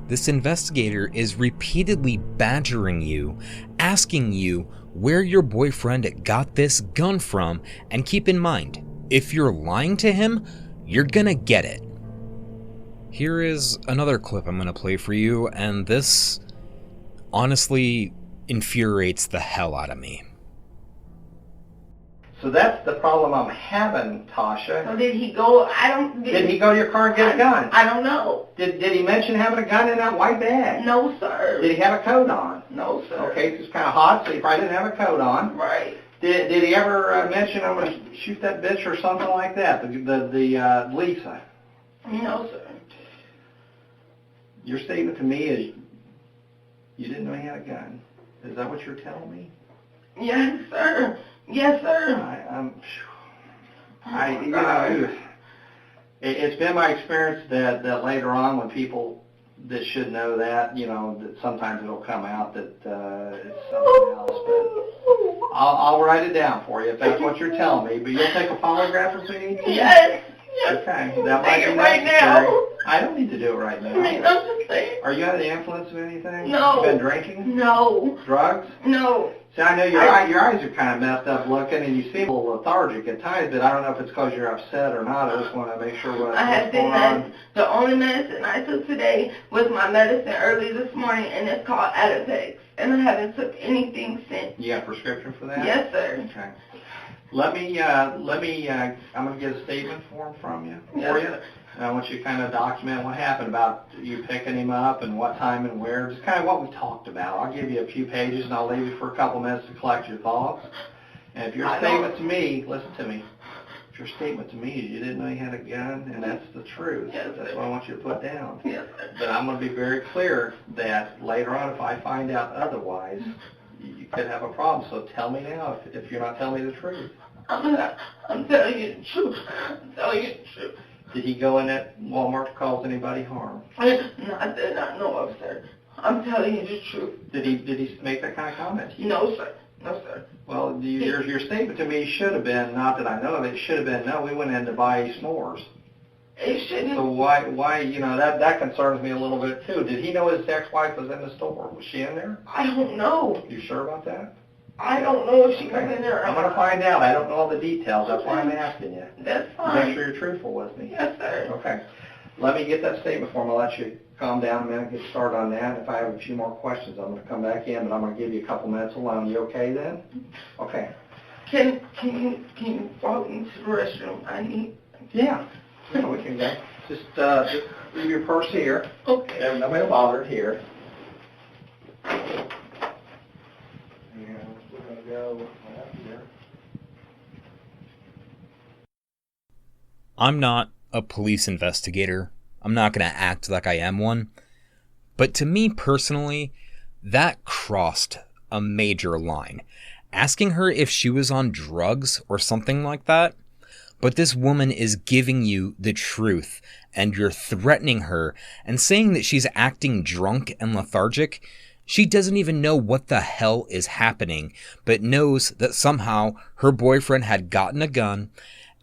This investigator is repeatedly badgering you, asking you where your boyfriend got this gun from, and keep in mind, if you're lying to him, you're gonna get it. Here is another clip I'm gonna play for you, and this honestly infuriates the hell out of me. So that's the problem I'm having, Tasha. So did he go? Did he go to your car and get a gun? I don't know. Did he mention having a gun in that white bag? No, sir. Did he have a coat on? No, sir. Okay, it's kind of hot, so he probably didn't have a coat on. Right. Did he ever mention I'm going to shoot that bitch or something like that? The Lisa. No, sir. Your statement to me is you didn't know he had a gun. Is that what you're telling me? Yes, sir. Yes, sir. It's been my experience that later on when people that should know that, that sometimes it'll come out that it's something else. But I'll write it down for you if that's what you're telling me. But you'll take a polygraph with me? Yes. Okay. That might be right necessary. now. I don't need to do it right now. I mean, I'm just saying. Are you under the influence of anything? No. You been drinking? No. Drugs? No. See, I know your eyes are kind of messed up looking, and you seem a little lethargic at times, but I don't know if it's because you're upset or not. I just want to make sure what's going on. The only medicine I took today was my medicine early this morning, and it's called Atipex. and I haven't took anything since. You got a prescription for that? Yes, sir. Okay. I'm going to get a statement form from you, for you. And I want you to kind of document what happened about you picking him up and what time and where, just kind of what we talked about. I'll give you a few pages and I'll leave you for a couple minutes to collect your thoughts. And if your statement to me, listen to me, if your statement to me is you didn't know you had a gun, and that's the truth, that's what I want you to put down. Yes, But I'm going to be very clear that later on, if I find out otherwise, you could have a problem. So tell me now if you're not telling me the truth. I'm telling you the truth. I'm telling you the truth. Did he go in that Walmart to cause anybody harm? I did not know of, sir. I'm telling you the truth. Did he make that kind of comment? No, sir. No, sir. Well, your statement to me should have been, not that I know of it, should have been, no, we went in to buy s'mores. It shouldn't. So why, that concerns me a little bit too. Did he know his ex-wife was in the store? Was she in there? I don't know. You sure about that? I don't know if she was in there. I'm going to find out. I don't know all the details. That's why I'm asking you. That's fine. Make sure you're truthful with me. Yes, sir. Okay. Let me get that statement form. I'll let you calm down a minute, get started on that. If I have a few more questions, I'm going to come back in, but I'm going to give you a couple minutes alone. You okay then? Okay. Can you walk me to the restroom? I need. Yeah. We can go. Just leave your purse here. Okay. Nobody will bother it here. I'm not a police investigator. I'm not going to act like I am one. But to me personally, that crossed a major line. Asking her if she was on drugs or something like that. But this woman is giving you the truth, and you're threatening her and saying that she's acting drunk and lethargic. She doesn't even know what the hell is happening, but knows that somehow her boyfriend had gotten a gun,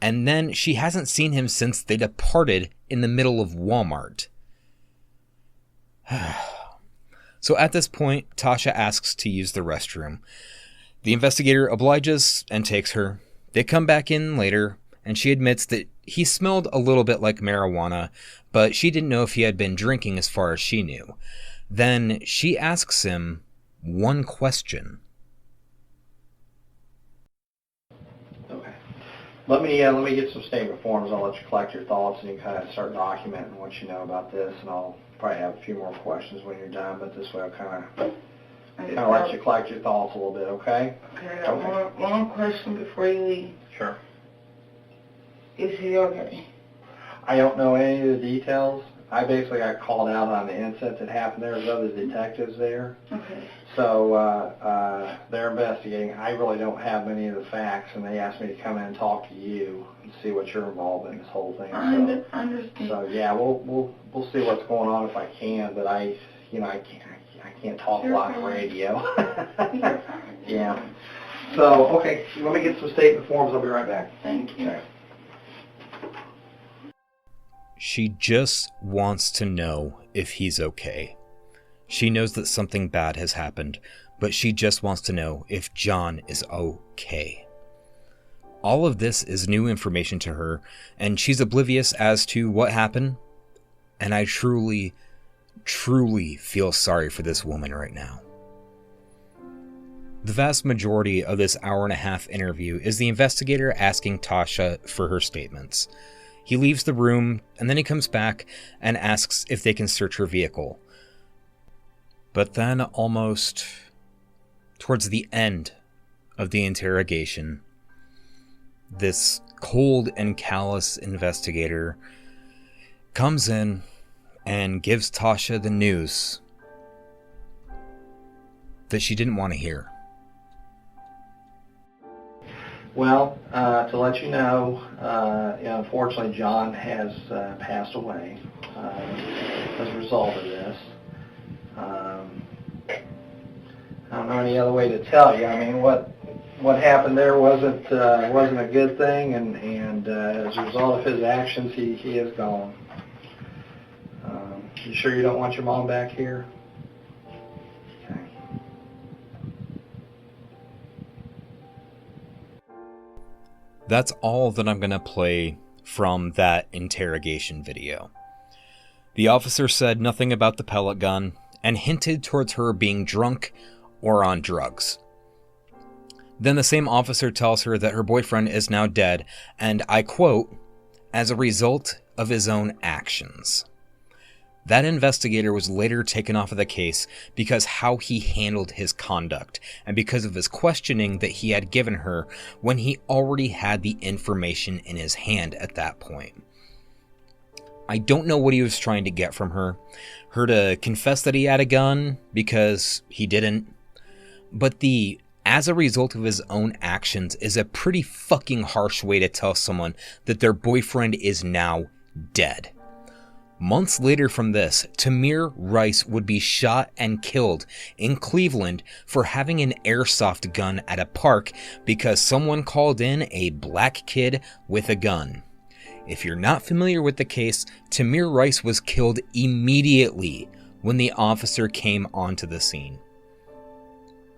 and then she hasn't seen him since they departed in the middle of Walmart. So at this point, Tasha asks to use the restroom. The investigator obliges and takes her. They come back in later, and she admits that he smelled a little bit like marijuana, but she didn't know if he had been drinking as far as she knew. Then she asks him one question. Okay. Let me get some statement forms. I'll let you collect your thoughts, and you kind of start documenting what you know about this, and I'll probably have a few more questions when you're done, but this way I'll kind of let you collect your thoughts a little bit, okay? Okay, I got one question before you leave. Sure. Is he okay? I don't know any of the details. I basically got called out on the incident that happened there. There's other detectives there. Okay. So they're investigating. I really don't have many of the facts, and they asked me to come in and talk to you and see what you're involved in this whole thing. I understand. So yeah, we'll see what's going on if I can, but I can't talk a lot on radio. Yeah. So okay, let me get some statement forms. I'll be right back. Thank you. Okay. She just wants to know if he's okay. She knows that something bad has happened, but she just wants to know if John is okay. All of this is new information to her, and she's oblivious as to what happened, and I truly, truly feel sorry for this woman right now. The vast majority of this hour-and-a-half interview is the investigator asking Tasha for her statements. He leaves the room, and then he comes back and asks if they can search her vehicle. But then, almost towards the end of the interrogation, this cold and callous investigator comes in and gives Tasha the news that she didn't want to hear. Well, to let you know, unfortunately, John has passed away as a result of this. I don't know any other way to tell you. I mean, what happened there wasn't a good thing, and as a result of his actions, he is gone. You sure you don't want your mom back here? Okay. That's all that I'm going to play from that interrogation video. The officer said nothing about the pellet gun and hinted towards her being drunk or on drugs. Then the same officer tells her that her boyfriend is now dead, and I quote, as a result of his own actions. That investigator was later taken off of the case because how he handled his conduct and because of his questioning that he had given her when he already had the information in his hand at that point. I don't know what he was trying to get from her. Her to confess that he had a gun because he didn't. But the as a result of his own actions is a pretty fucking harsh way to tell someone that their boyfriend is now dead. Months later from this, Tamir Rice would be shot and killed in Cleveland for having an airsoft gun at a park because someone called in a black kid with a gun. If you're not familiar with the case, Tamir Rice was killed immediately when the officer came onto the scene.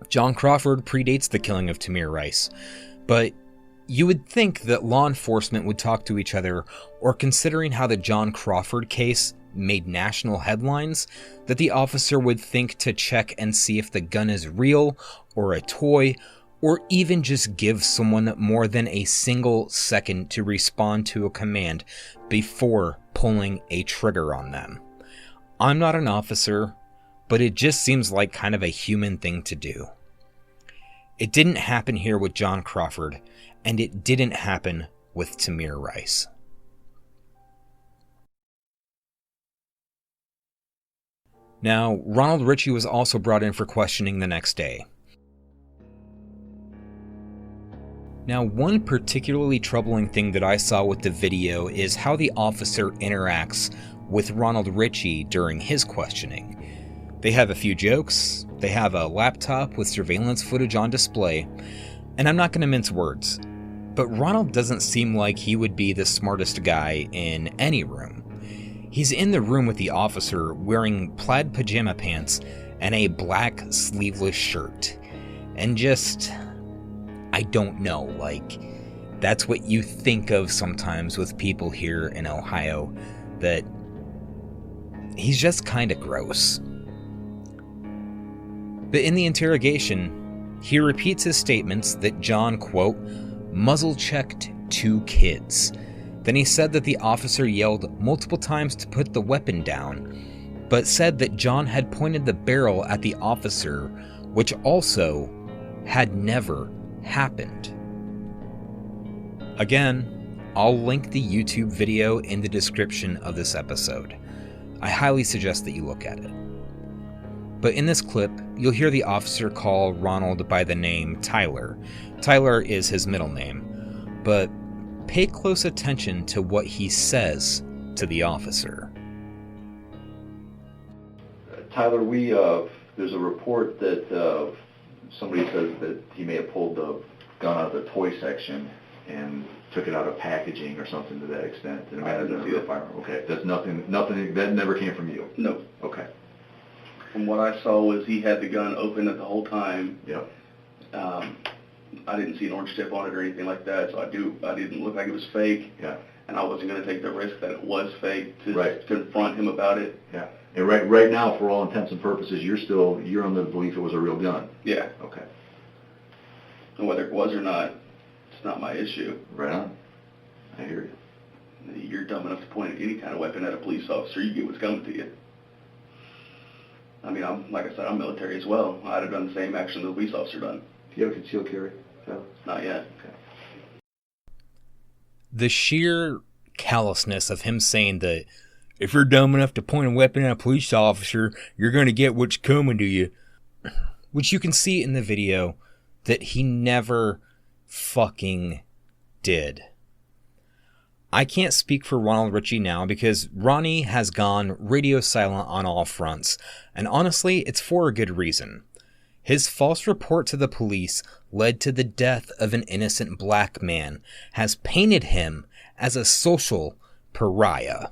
John Crawford predates the killing of Tamir Rice, but you would think that law enforcement would talk to each other, or considering how the John Crawford case made national headlines, that the officer would think to check and see if the gun is real or a toy, or even just give someone more than a single second to respond to a command before pulling a trigger on them. I'm not an officer, but it just seems like kind of a human thing to do. It didn't happen here with John Crawford, and it didn't happen with Tamir Rice. Now, Ronald Ritchie was also brought in for questioning the next day. Now, one particularly troubling thing that I saw with the video is how the officer interacts with Ronald Ritchie during his questioning. They have a few jokes, they have a laptop with surveillance footage on display, and I'm not going to mince words, but Ronald doesn't seem like he would be the smartest guy in any room. He's in the room with the officer wearing plaid pajama pants and a black sleeveless shirt. And just, I don't know, like, that's what you think of sometimes with people here in Ohio, that he's just kind of gross. But in the interrogation, he repeats his statements that John, quote, muzzle-checked 2 kids. Then he said that the officer yelled multiple times to put the weapon down, but said that John had pointed the barrel at the officer, which also had never happened. Again, I'll link the YouTube video in the description of this episode. I highly suggest that you look at it. But in this clip, you'll hear the officer call Ronald by the name Tyler. Tyler is his middle name, but pay close attention to what he says to the officer. Tyler, there's a report that somebody says that he may have pulled the gun out of the toy section and took it out of packaging or something to that extent. And I didn't see the firearm. Okay, that's nothing, that never came from you? No. Okay. From what I saw was he had the gun open the whole time. Yep. I didn't see an orange tip on it or anything like that, so I didn't look like it was fake. Yeah. And I wasn't going to take the risk that it was fake to confront him about it. Yeah. And right now, for all intents and purposes, you're on the belief it was a real gun. Yeah. Okay. And whether it was or not, it's not my issue. Right on. I hear you. You're dumb enough to point any kind of weapon at a police officer, you get what's coming to you. I mean, like I said, I'm military as well. I'd have done the same action the police officer done. Do you have a concealed carry? No? Not yet. Okay. The sheer callousness of him saying that if you're dumb enough to point a weapon at a police officer, you're going to get what's coming to you. Which you can see in the video that he never fucking did. I can't speak for Ronald Ritchie now because Ronnie has gone radio silent on all fronts, and honestly, it's for a good reason. His false report to the police led to the death of an innocent black man, has painted him as a social pariah.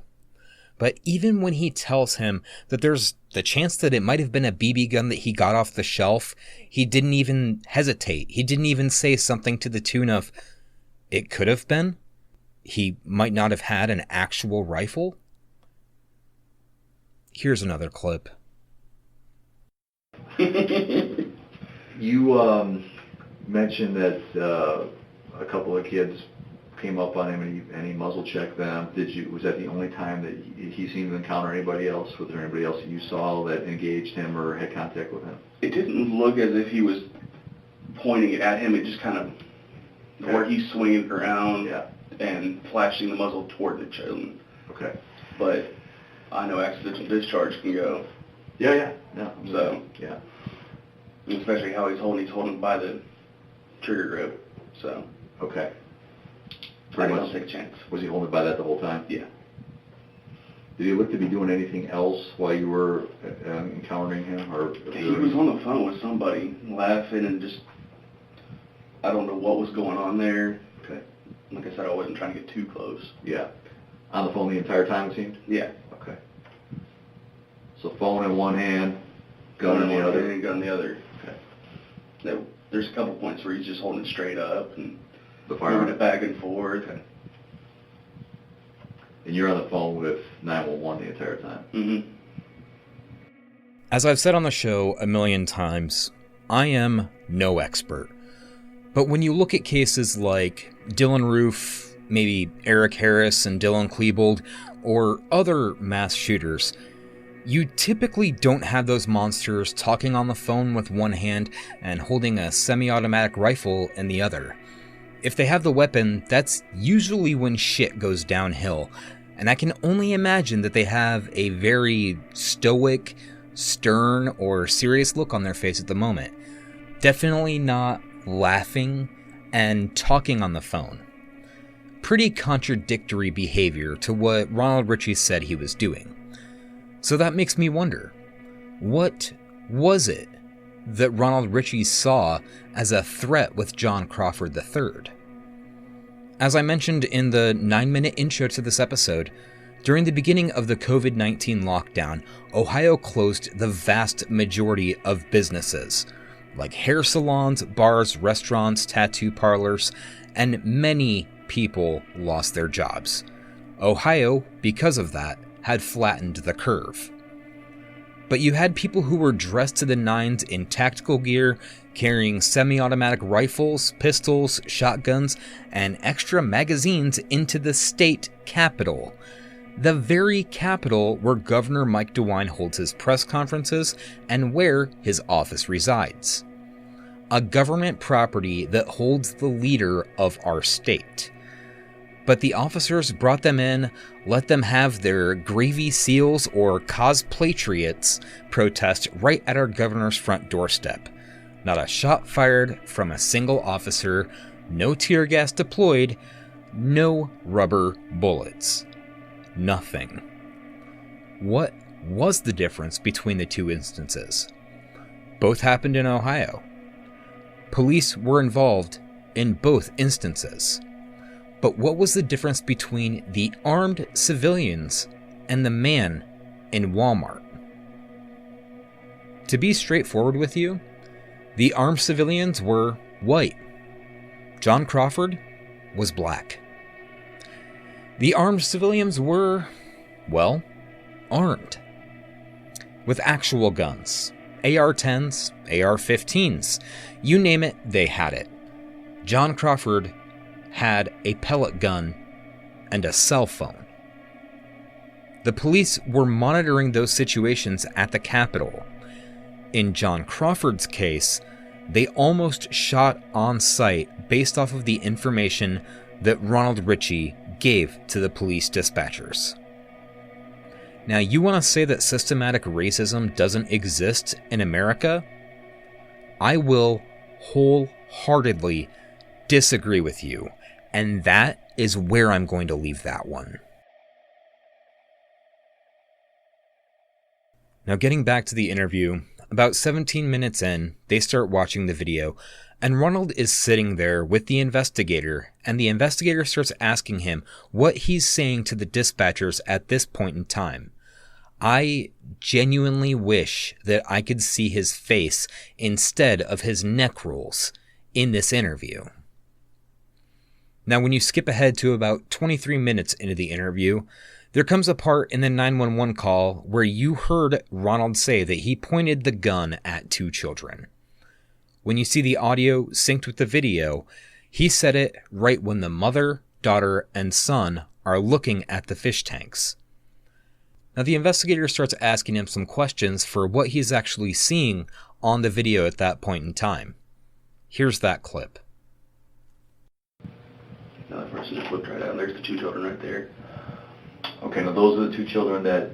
But even when he tells him that there's the chance that it might have been a BB gun that he got off the shelf, he didn't even hesitate. He didn't even say something to the tune of, it could have been. He might not have had an actual rifle. Here's another clip. You mentioned that a couple of kids came up on him and he muzzle checked them. Was that the only time that he seemed to encounter anybody else? Was there anybody else that you saw that engaged him or had contact with him? It didn't look as if he was pointing it at him. It just kind of, where he's swinging around and flashing the muzzle toward the children. Okay. But I know accidental discharge can go. Yeah. So, yeah. Especially how he's holding by the trigger grip. So. Okay. I don't take a chance. Was he holding by that the whole time? Yeah. Did he look to be doing anything else while you were encountering him? Or he was on the phone with somebody, laughing and just, I don't know what was going on there. Okay. Like I said, I wasn't trying to get too close. Yeah. On the phone the entire time, it seemed? Yeah. Okay. So phone in one hand, gun in the other? Gun in the other. Okay. There's a couple points where he's just holding it straight up and moving it back and forth. Okay. And you're on the phone with 911 the entire time? Mm-hmm. As I've said on the show a million times, I am no expert. But when you look at cases like Dylan Roof, maybe Eric Harris and Dylan Klebold, or other mass shooters, you typically don't have those monsters talking on the phone with one hand and holding a semi-automatic rifle in the other. If they have the weapon, that's usually when shit goes downhill, and I can only imagine that they have a very stoic, stern, or serious look on their face at the moment. Definitely not laughing and talking on the phone. Pretty contradictory behavior to what Ronald Ritchie said he was doing. So that makes me wonder, what was it that Ronald Ritchie saw as a threat with John Crawford III? As I mentioned in the 9-minute intro to this episode, during the beginning of the COVID-19 lockdown, Ohio closed the vast majority of businesses, like hair salons, bars, restaurants, tattoo parlors, and many people lost their jobs. Ohio, because of that, had flattened the curve. But you had people who were dressed to the nines in tactical gear, carrying semi-automatic rifles, pistols, shotguns, and extra magazines into the state capitol. The very capitol where Governor Mike DeWine holds his press conferences and where his office resides. A government property that holds the leader of our state. But the officers brought them in, let them have their gravy seals or cosplatriots protest right at our governor's front doorstep. Not a shot fired from a single officer, no tear gas deployed, no rubber bullets. Nothing. What was the difference between the two instances? Both happened in Ohio. Police were involved in both instances. But what was the difference between the armed civilians and the man in Walmart? To be straightforward with you, the armed civilians were white. John Crawford was black. The armed civilians were, well, armed. With actual guns. AR-10s, AR-15s. You name it, they had it. John Crawford had a pellet gun and a cell phone. The police were monitoring those situations at the Capitol. In John Crawford's case, they almost shot on sight based off of the information that Ronald Ritchie gave to the police dispatchers. Now, you want to say that systematic racism doesn't exist in America? I will wholeheartedly disagree with you. And that is where I'm going to leave that one. Now, getting back to the interview, about 17 minutes in, they start watching the video, and Ronald is sitting there with the investigator, and the investigator starts asking him what he's saying to the dispatchers at this point in time. I genuinely wish that I could see his face instead of his neck rolls in this interview. Now, when you skip ahead to about 23 minutes into the interview, there comes a part in the 911 call where you heard Ronald say that he pointed the gun at two children. When you see the audio synced with the video, he said it right when the mother, daughter, and son are looking at the fish tanks. Now the investigator starts asking him some questions for what he's actually seeing on the video at that point in time. Here's that clip. Now that person just looked right out, and there's the 2 children right there. Okay, now those are the 2 children that,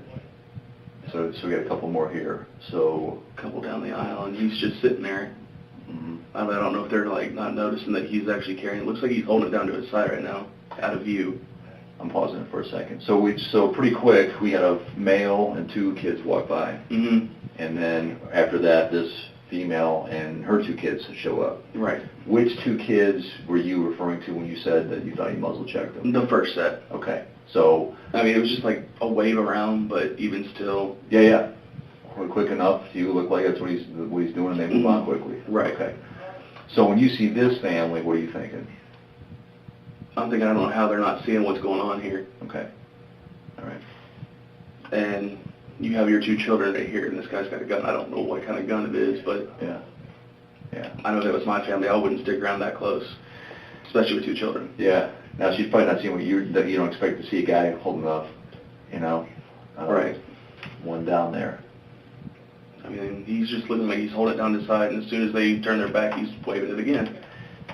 so we got a couple more here. So a couple down the aisle, and he's just sitting there. I don't know if they're like not noticing that he's actually carrying it. Looks like he's holding it down to his side right now, out of view. I'm pausing it for a second. So pretty quick, we had a male and 2 kids walk by. And then after that, this female and her 2 kids show up. Right. Which 2 kids were you referring to when you said that you thought you muzzle checked them? The first set. Okay. So I mean, it was just like a wave around, but even still. Yeah. Quick enough. You look like that's what he's doing, and they move on quickly. Right. Okay. So when you see this family, what are you thinking? I'm thinking, I don't know how they're not seeing what's going on here. Okay. All right. And you have your 2 children right here, and this guy's got a gun. I don't know what kind of gun it is, but yeah. I know if it was my family, I wouldn't stick around that close, especially with 2 children. Yeah. Now she's probably not seeing that you don't expect to see a guy holding up, right. One down there. I mean, he's just looking like he's holding it down his side, and as soon as they turn their back, he's waving it again.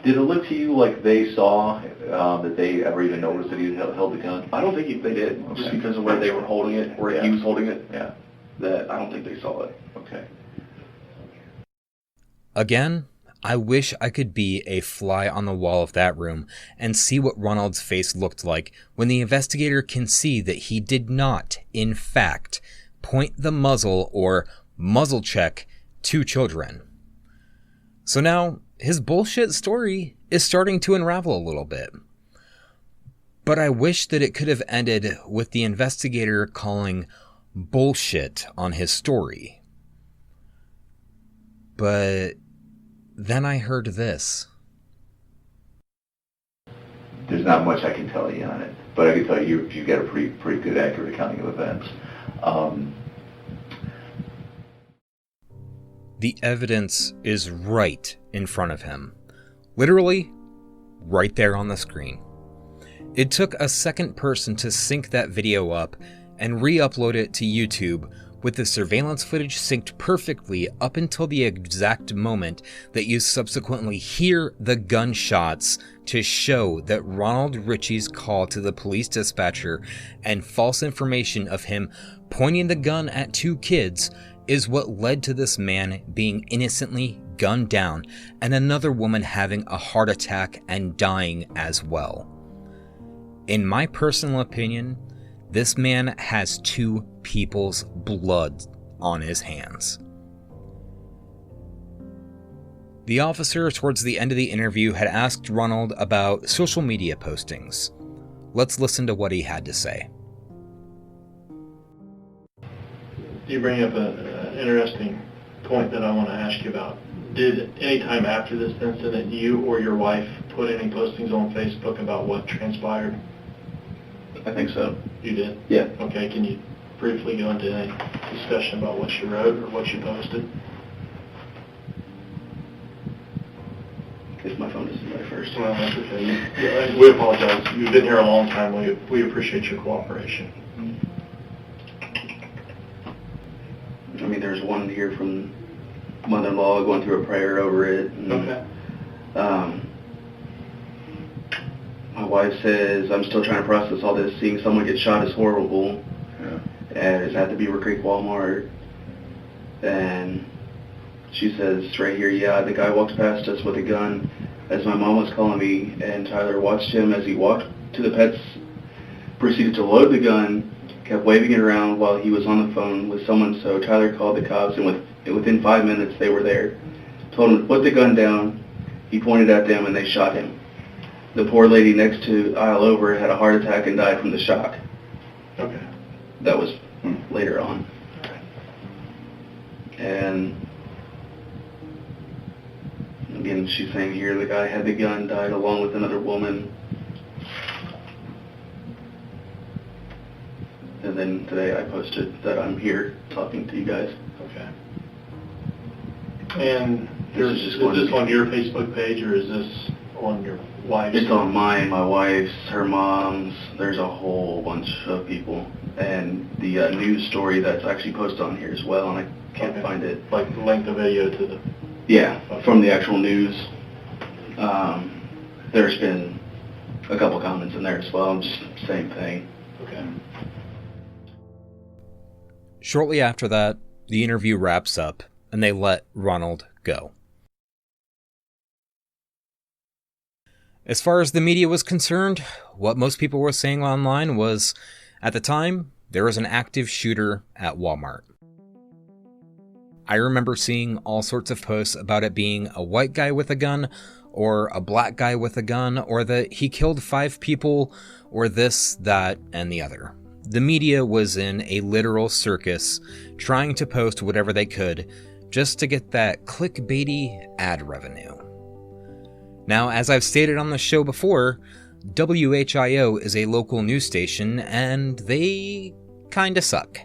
Did it look to you like they saw that they ever even noticed that he held the gun? I don't think they did, just because of where they were holding it, where he was holding it. Yeah. That I don't think they saw it. Okay. Again, I wish I could be a fly on the wall of that room and see what Ronald's face looked like when the investigator can see that he did not, in fact, point the muzzle or muzzle check 2 children. So now, his bullshit story is starting to unravel a little bit. But I wish that it could have ended with the investigator calling bullshit on his story. But then I heard this. There's not much I can tell you on it, but I can tell you got a pretty good, accurate accounting of events. The evidence is right in front of him. Literally, right there on the screen. It took a second person to sync that video up and re-upload it to YouTube with the surveillance footage synced perfectly up until the exact moment that you subsequently hear the gunshots to show that Ronald Ritchie's call to the police dispatcher and false information of him pointing the gun at 2 kids is what led to this man being innocently gunned down and another woman having a heart attack and dying as well. In my personal opinion, this man has 2 people's blood on his hands. The officer towards the end of the interview had asked Ronald about social media postings. Let's listen to what he had to say. You bring up an interesting point that I want to ask you about. Did any time after this incident you or your wife put any postings on Facebook about what transpired? I think so. You did? Yeah. Okay, can you briefly go into any discussion about what you wrote or what you posted? If my phone doesn't die first. Well, that's okay. We apologize. You've been here a long time. We appreciate your cooperation. I mean, there's one here from mother-in-law going through a prayer over it. And, okay. My wife says, I'm still trying to process all this. Seeing someone get shot is horrible. Yeah. And it's at the Beavercreek Walmart. And she says right here, yeah, the guy walks past us with a gun as my mom was calling me, and Tyler watched him as he walked to the pets, proceeded to load the gun, kept waving it around while he was on the phone with someone, so Tyler called the cops, and within 5 minutes they were there. Told him to put the gun down. He pointed at them, and they shot him. The poor lady next to aisle over had a heart attack and died from the shock. Okay. That was later on. And again, she's saying here the guy had the gun, died along with another woman. And then today I posted that I'm here talking to you guys. Okay. And is this on your Facebook page, or is this on your wife's? It's on mine, my wife's, her mom's. There's a whole bunch of people. And the news story that's actually posted on here as well, and I can't find it. Like link the video to the... Yeah, from the actual news. There's been a couple comments in there as well, just same thing. Okay. Shortly after that, the interview wraps up, and they let Ronald go. As far as the media was concerned, what most people were saying online was, at the time, there was an active shooter at Walmart. I remember seeing all sorts of posts about it being a white guy with a gun, or a black guy with a gun, or that he killed 5 people, or this, that, and the other. The media was in a literal circus, trying to post whatever they could, just to get that clickbaity ad revenue. Now, as I've stated on the show before, WHIO is a local news station, and they kinda suck.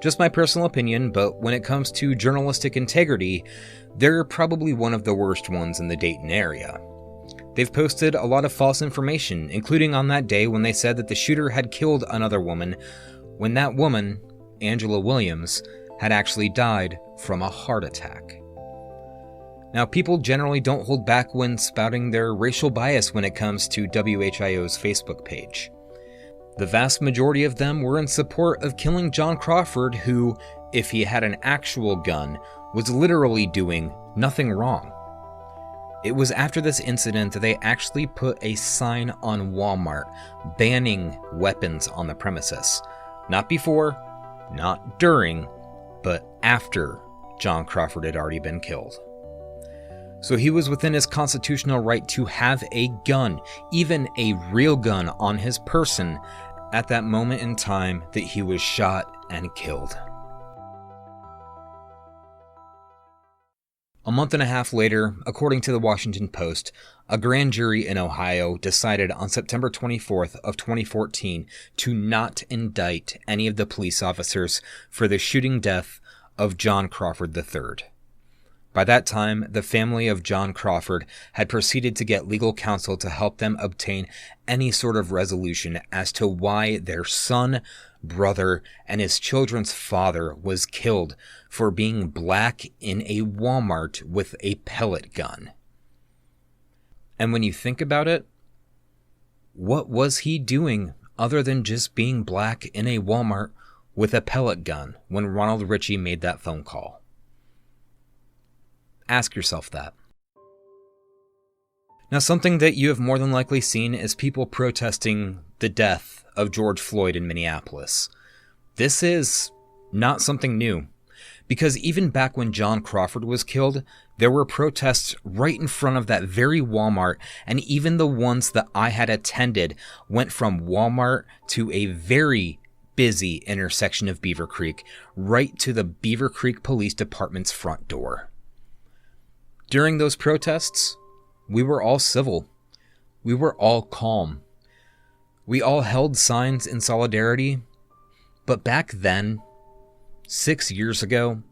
Just my personal opinion, but when it comes to journalistic integrity, they're probably one of the worst ones in the Dayton area. They've posted a lot of false information, including on that day when they said that the shooter had killed another woman, when that woman, Angela Williams, had actually died from a heart attack. Now, people generally don't hold back when spouting their racial bias when it comes to WHIO's Facebook page. The vast majority of them were in support of killing John Crawford, who, if he had an actual gun, was literally doing nothing wrong. It was after this incident that they actually put a sign on Walmart banning weapons on the premises. Not before, not during, but after John Crawford had already been killed. So he was within his constitutional right to have a gun, even a real gun, on his person at that moment in time that he was shot and killed. A month and a half later, according to the Washington Post, a grand jury in Ohio decided on September 24th of 2014 to not indict any of the police officers for the shooting death of John Crawford III. By that time, the family of John Crawford had proceeded to get legal counsel to help them obtain any sort of resolution as to why their son, brother, and his children's father was killed for being black in a Walmart with a pellet gun. And when you think about it, what was he doing other than just being black in a Walmart with a pellet gun when Ronald Ritchie made that phone call? Ask yourself that. Now, something that you have more than likely seen is people protesting the death of George Floyd in Minneapolis. This is not something new, because even back when John Crawford was killed, there were protests right in front of that very Walmart, and even the ones that I had attended went from Walmart to a very busy intersection of Beavercreek, right to the Beavercreek Police Department's front door. During those protests, we were all civil. We were all calm. We all held signs in solidarity. But back then, 6 years ago,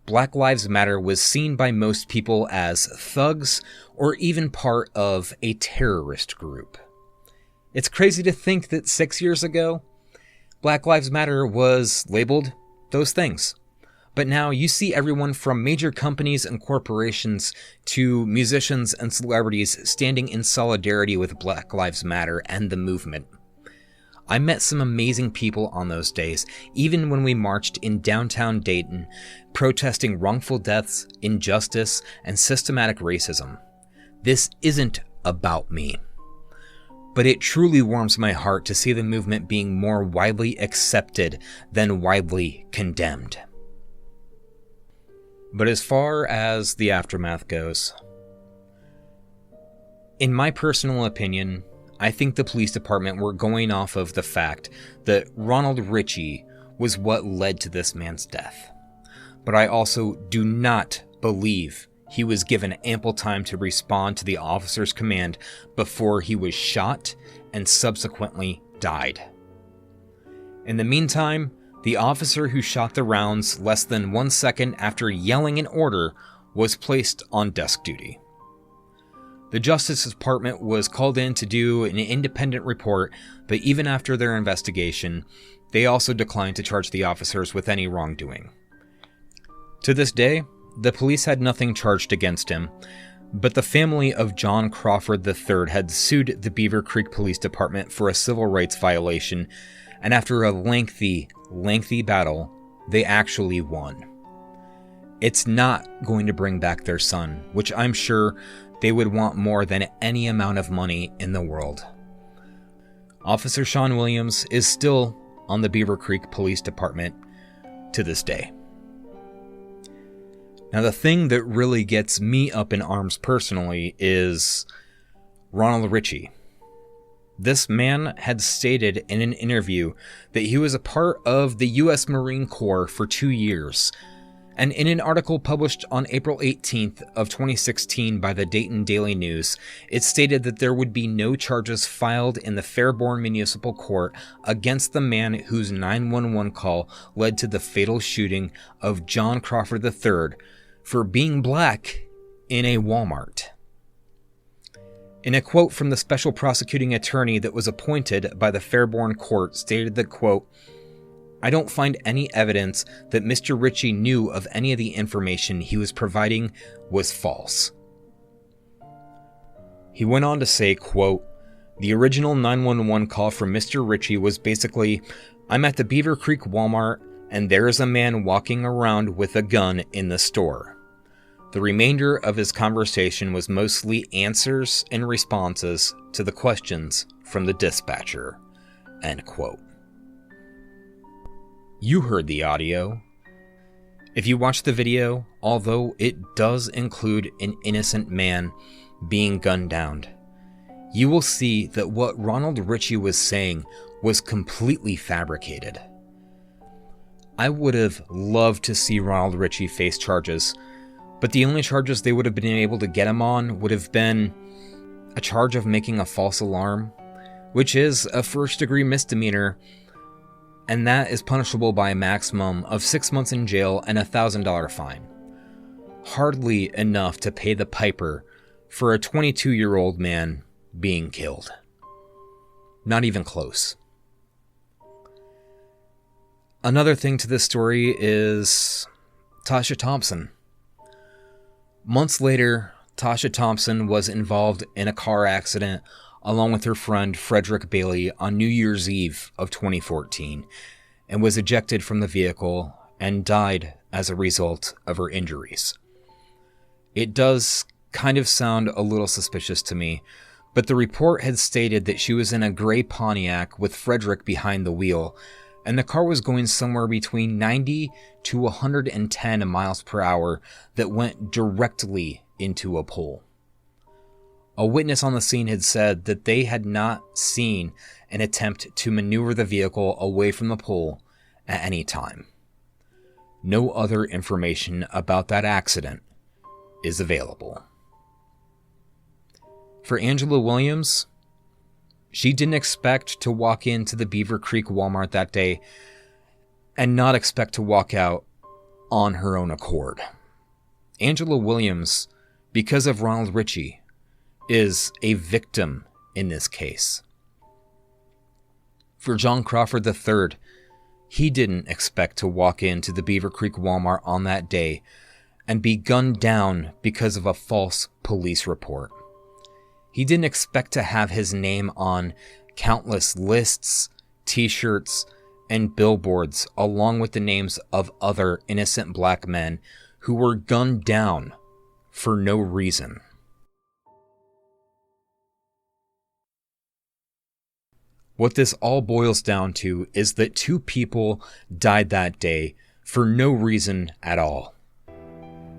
Black Lives Matter was seen by most people as thugs or even part of a terrorist group. It's crazy to think that 6 years ago, Black Lives Matter was labeled those things. But now you see everyone from major companies and corporations to musicians and celebrities standing in solidarity with Black Lives Matter and the movement. I met some amazing people on those days, even when we marched in downtown Dayton, protesting wrongful deaths, injustice, and systematic racism. This isn't about me. But it truly warms my heart to see the movement being more widely accepted than widely condemned. But as far as the aftermath goes, in my personal opinion, I think the police department were going off of the fact that Ronald Ritchie was what led to this man's death. But I also do not believe he was given ample time to respond to the officer's command before he was shot and subsequently died. In the meantime, the officer who shot the rounds less than 1 second after yelling an order was placed on desk duty. The Justice Department was called in to do an independent report, but even after their investigation, they also declined to charge the officers with any wrongdoing. To this day, the police had nothing charged against him, but the family of John Crawford III had sued the Beavercreek Police Department for a civil rights violation, and after a lengthy battle, they actually won. It's not going to bring back their son, which I'm sure they would want more than any amount of money in the world. Officer Sean Williams is still on the Beavercreek Police Department to this day. Now, the thing that really gets me up in arms personally is Ronald Ritchie. This man had stated in an interview that he was a part of the U.S. Marine Corps for 2 years, and in an article published on April 18th of 2016 by the Dayton Daily News, it stated that there would be no charges filed in the Fairborn Municipal Court against the man whose 911 call led to the fatal shooting of John Crawford III for being black in a Walmart. In a quote from the special prosecuting attorney that was appointed by the Fairborn Court stated that, quote, "I don't find any evidence that Mr. Ritchie knew of any of the information he was providing was false." He went on to say, quote, "The original 911 call from Mr. Ritchie was basically, I'm at the Beavercreek Walmart and there is a man walking around with a gun in the store. The remainder of his conversation was mostly answers and responses to the questions from the dispatcher." End quote. You heard the audio. If you watch the video, although it does include an innocent man being gunned down, you will see that what Ronald Ritchie was saying was completely fabricated. I would have loved to see Ronald Ritchie face charges, but the only charges they would have been able to get him on would have been a charge of making a false alarm, which is a first-degree misdemeanor, and that is punishable by a maximum of 6 months in jail and a $1,000 fine. Hardly enough to pay the piper for a 22-year-old man being killed. Not even close. Another thing to this story is Tasha Thompson. Months later, Tasha Thompson was involved in a car accident along with her friend Frederick Bailey on New Year's Eve of 2014, and was ejected from the vehicle and died as a result of her injuries. It does kind of sound a little suspicious to me, but the report had stated that she was in a gray Pontiac with Frederick behind the wheel, and the car was going somewhere between 90 to 110 miles per hour that went directly into a pole. A witness on the scene had said that they had not seen an attempt to maneuver the vehicle away from the pole at any time. No other information about that accident is available. For Angela Williams, she didn't expect to walk into the Beavercreek Walmart that day and not expect to walk out on her own accord. Angela Williams, because of Ronald Ritchie, is a victim in this case. For John Crawford III, he didn't expect to walk into the Beavercreek Walmart on that day and be gunned down because of a false police report. He didn't expect to have his name on countless lists, t-shirts, and billboards along with the names of other innocent black men who were gunned down for no reason. What this all boils down to is that 2 people died that day for no reason at all.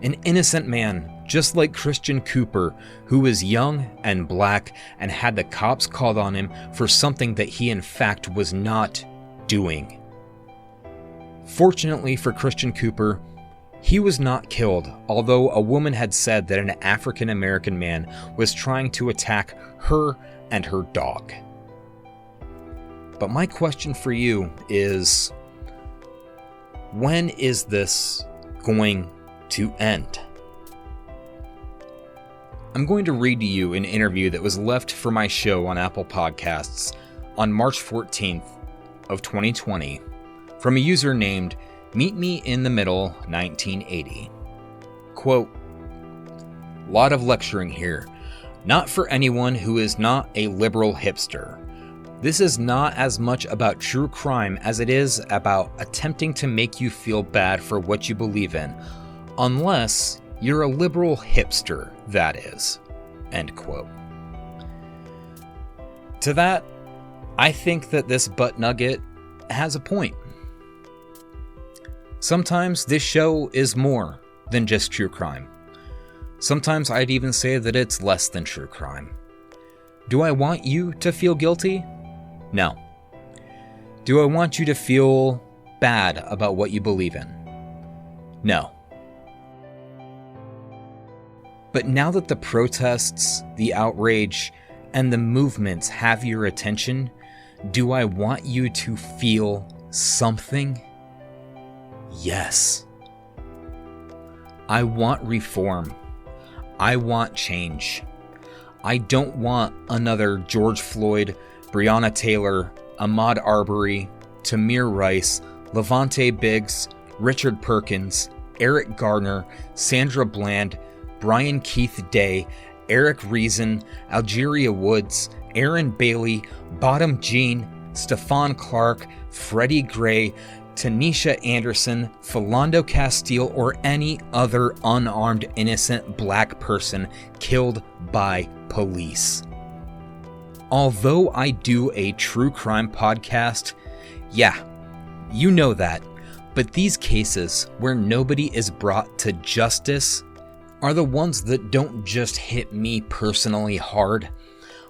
An innocent man, just like Christian Cooper, who was young and black and had the cops called on him for something that he in fact was not doing. Fortunately for Christian Cooper, he was not killed, although a woman had said that an African American man was trying to attack her and her dog. But my question for you is, when is this going to end? I'm going to read to you an interview that was left for my show on Apple Podcasts on March 14th of 2020 from a user named Meet Me in the Middle 1980. Quote, "Lot of lecturing here. Not for anyone who is not a liberal hipster. This is not as much about true crime as it is about attempting to make you feel bad for what you believe in, unless you're a liberal hipster, that is." End quote. To that, I think that this butt nugget has a point. Sometimes this show is more than just true crime. Sometimes I'd even say that it's less than true crime. Do I want you to feel guilty? No. Do I want you to feel bad about what you believe in? No. But now that the protests, the outrage, and the movements have your attention, do I want you to feel something? Yes. I want reform. I want change. I don't want another George Floyd, Breonna Taylor, Ahmaud Arbery, Tamir Rice, Levante Biggs, Richard Perkins, Eric Garner, Sandra Bland, Brian Keith Day, Eric Reason, Algeria Woods, Aaron Bailey, Bottom Jean, Stephon Clark, Freddie Gray, Tanisha Anderson, Philando Castile, or any other unarmed innocent black person killed by police. Although I do a true crime podcast, yeah, you know that, but these cases where nobody is brought to justice are the ones that don't just hit me personally hard,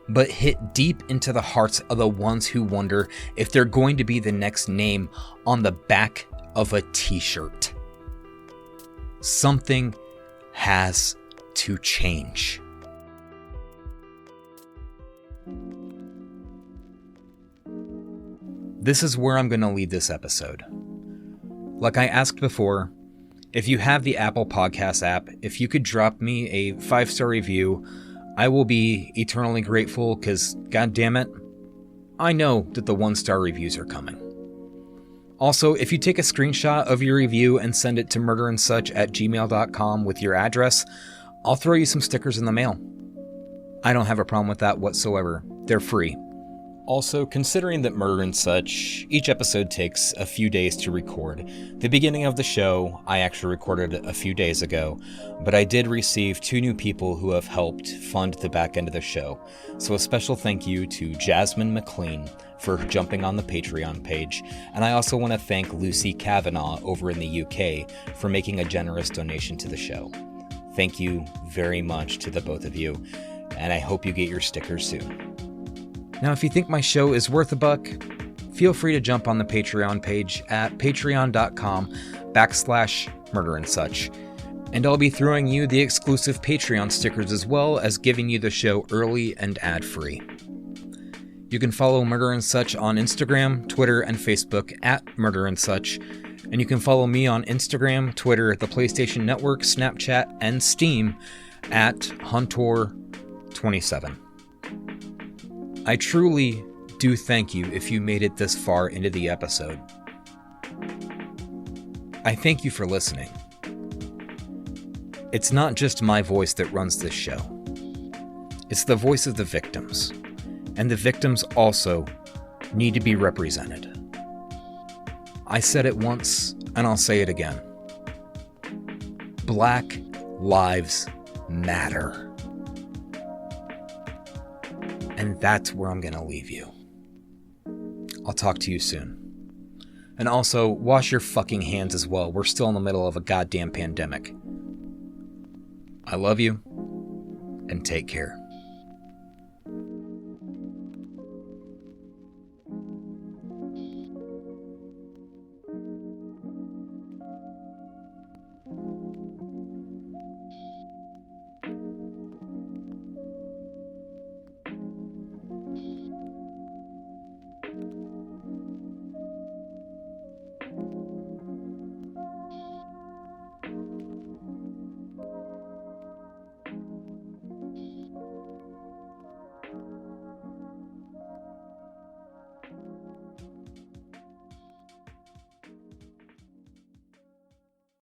but hit deep into the hearts of the ones who wonder if they're going to be the next name on the back of a t-shirt. Something has to change. This is where I'm going to leave this episode. Like I asked before, if you have the Apple Podcast app, if you could drop me a 5-star review, I will be eternally grateful because, god damn it, I know that the 1-star reviews are coming. Also, if you take a screenshot of your review and send it to murderandsuch@gmail.com with your address, I'll throw you some stickers in the mail. I don't have a problem with that whatsoever. They're free. Also, considering that Murder and Such, each episode takes a few days to record. The beginning of the show, I actually recorded a few days ago, but I did receive 2 new people who have helped fund the back end of the show. So a special thank you to Jasmine McLean for jumping on the Patreon page, and I also want to thank Lucy Kavanaugh over in the UK for making a generous donation to the show. Thank you very much to the both of you, and I hope you get your stickers soon. Now, if you think my show is worth a buck, feel free to jump on the Patreon page at patreon.com/murderandsuch. And I'll be throwing you the exclusive Patreon stickers as well as giving you the show early and ad-free. You can follow Murder and Such on Instagram, Twitter, and Facebook at Murder and Such. And you can follow me on Instagram, Twitter, the PlayStation Network, Snapchat, and Steam at Huntor27. I truly do thank you if you made it this far into the episode. I thank you for listening. It's not just my voice that runs this show. It's the voice of the victims. And the victims also need to be represented. I said it once, and I'll say it again. Black Lives Matter. And that's where I'm going to leave you. I'll talk to you soon. And also, wash your fucking hands as well. We're still in the middle of a goddamn pandemic. I love you, and take care.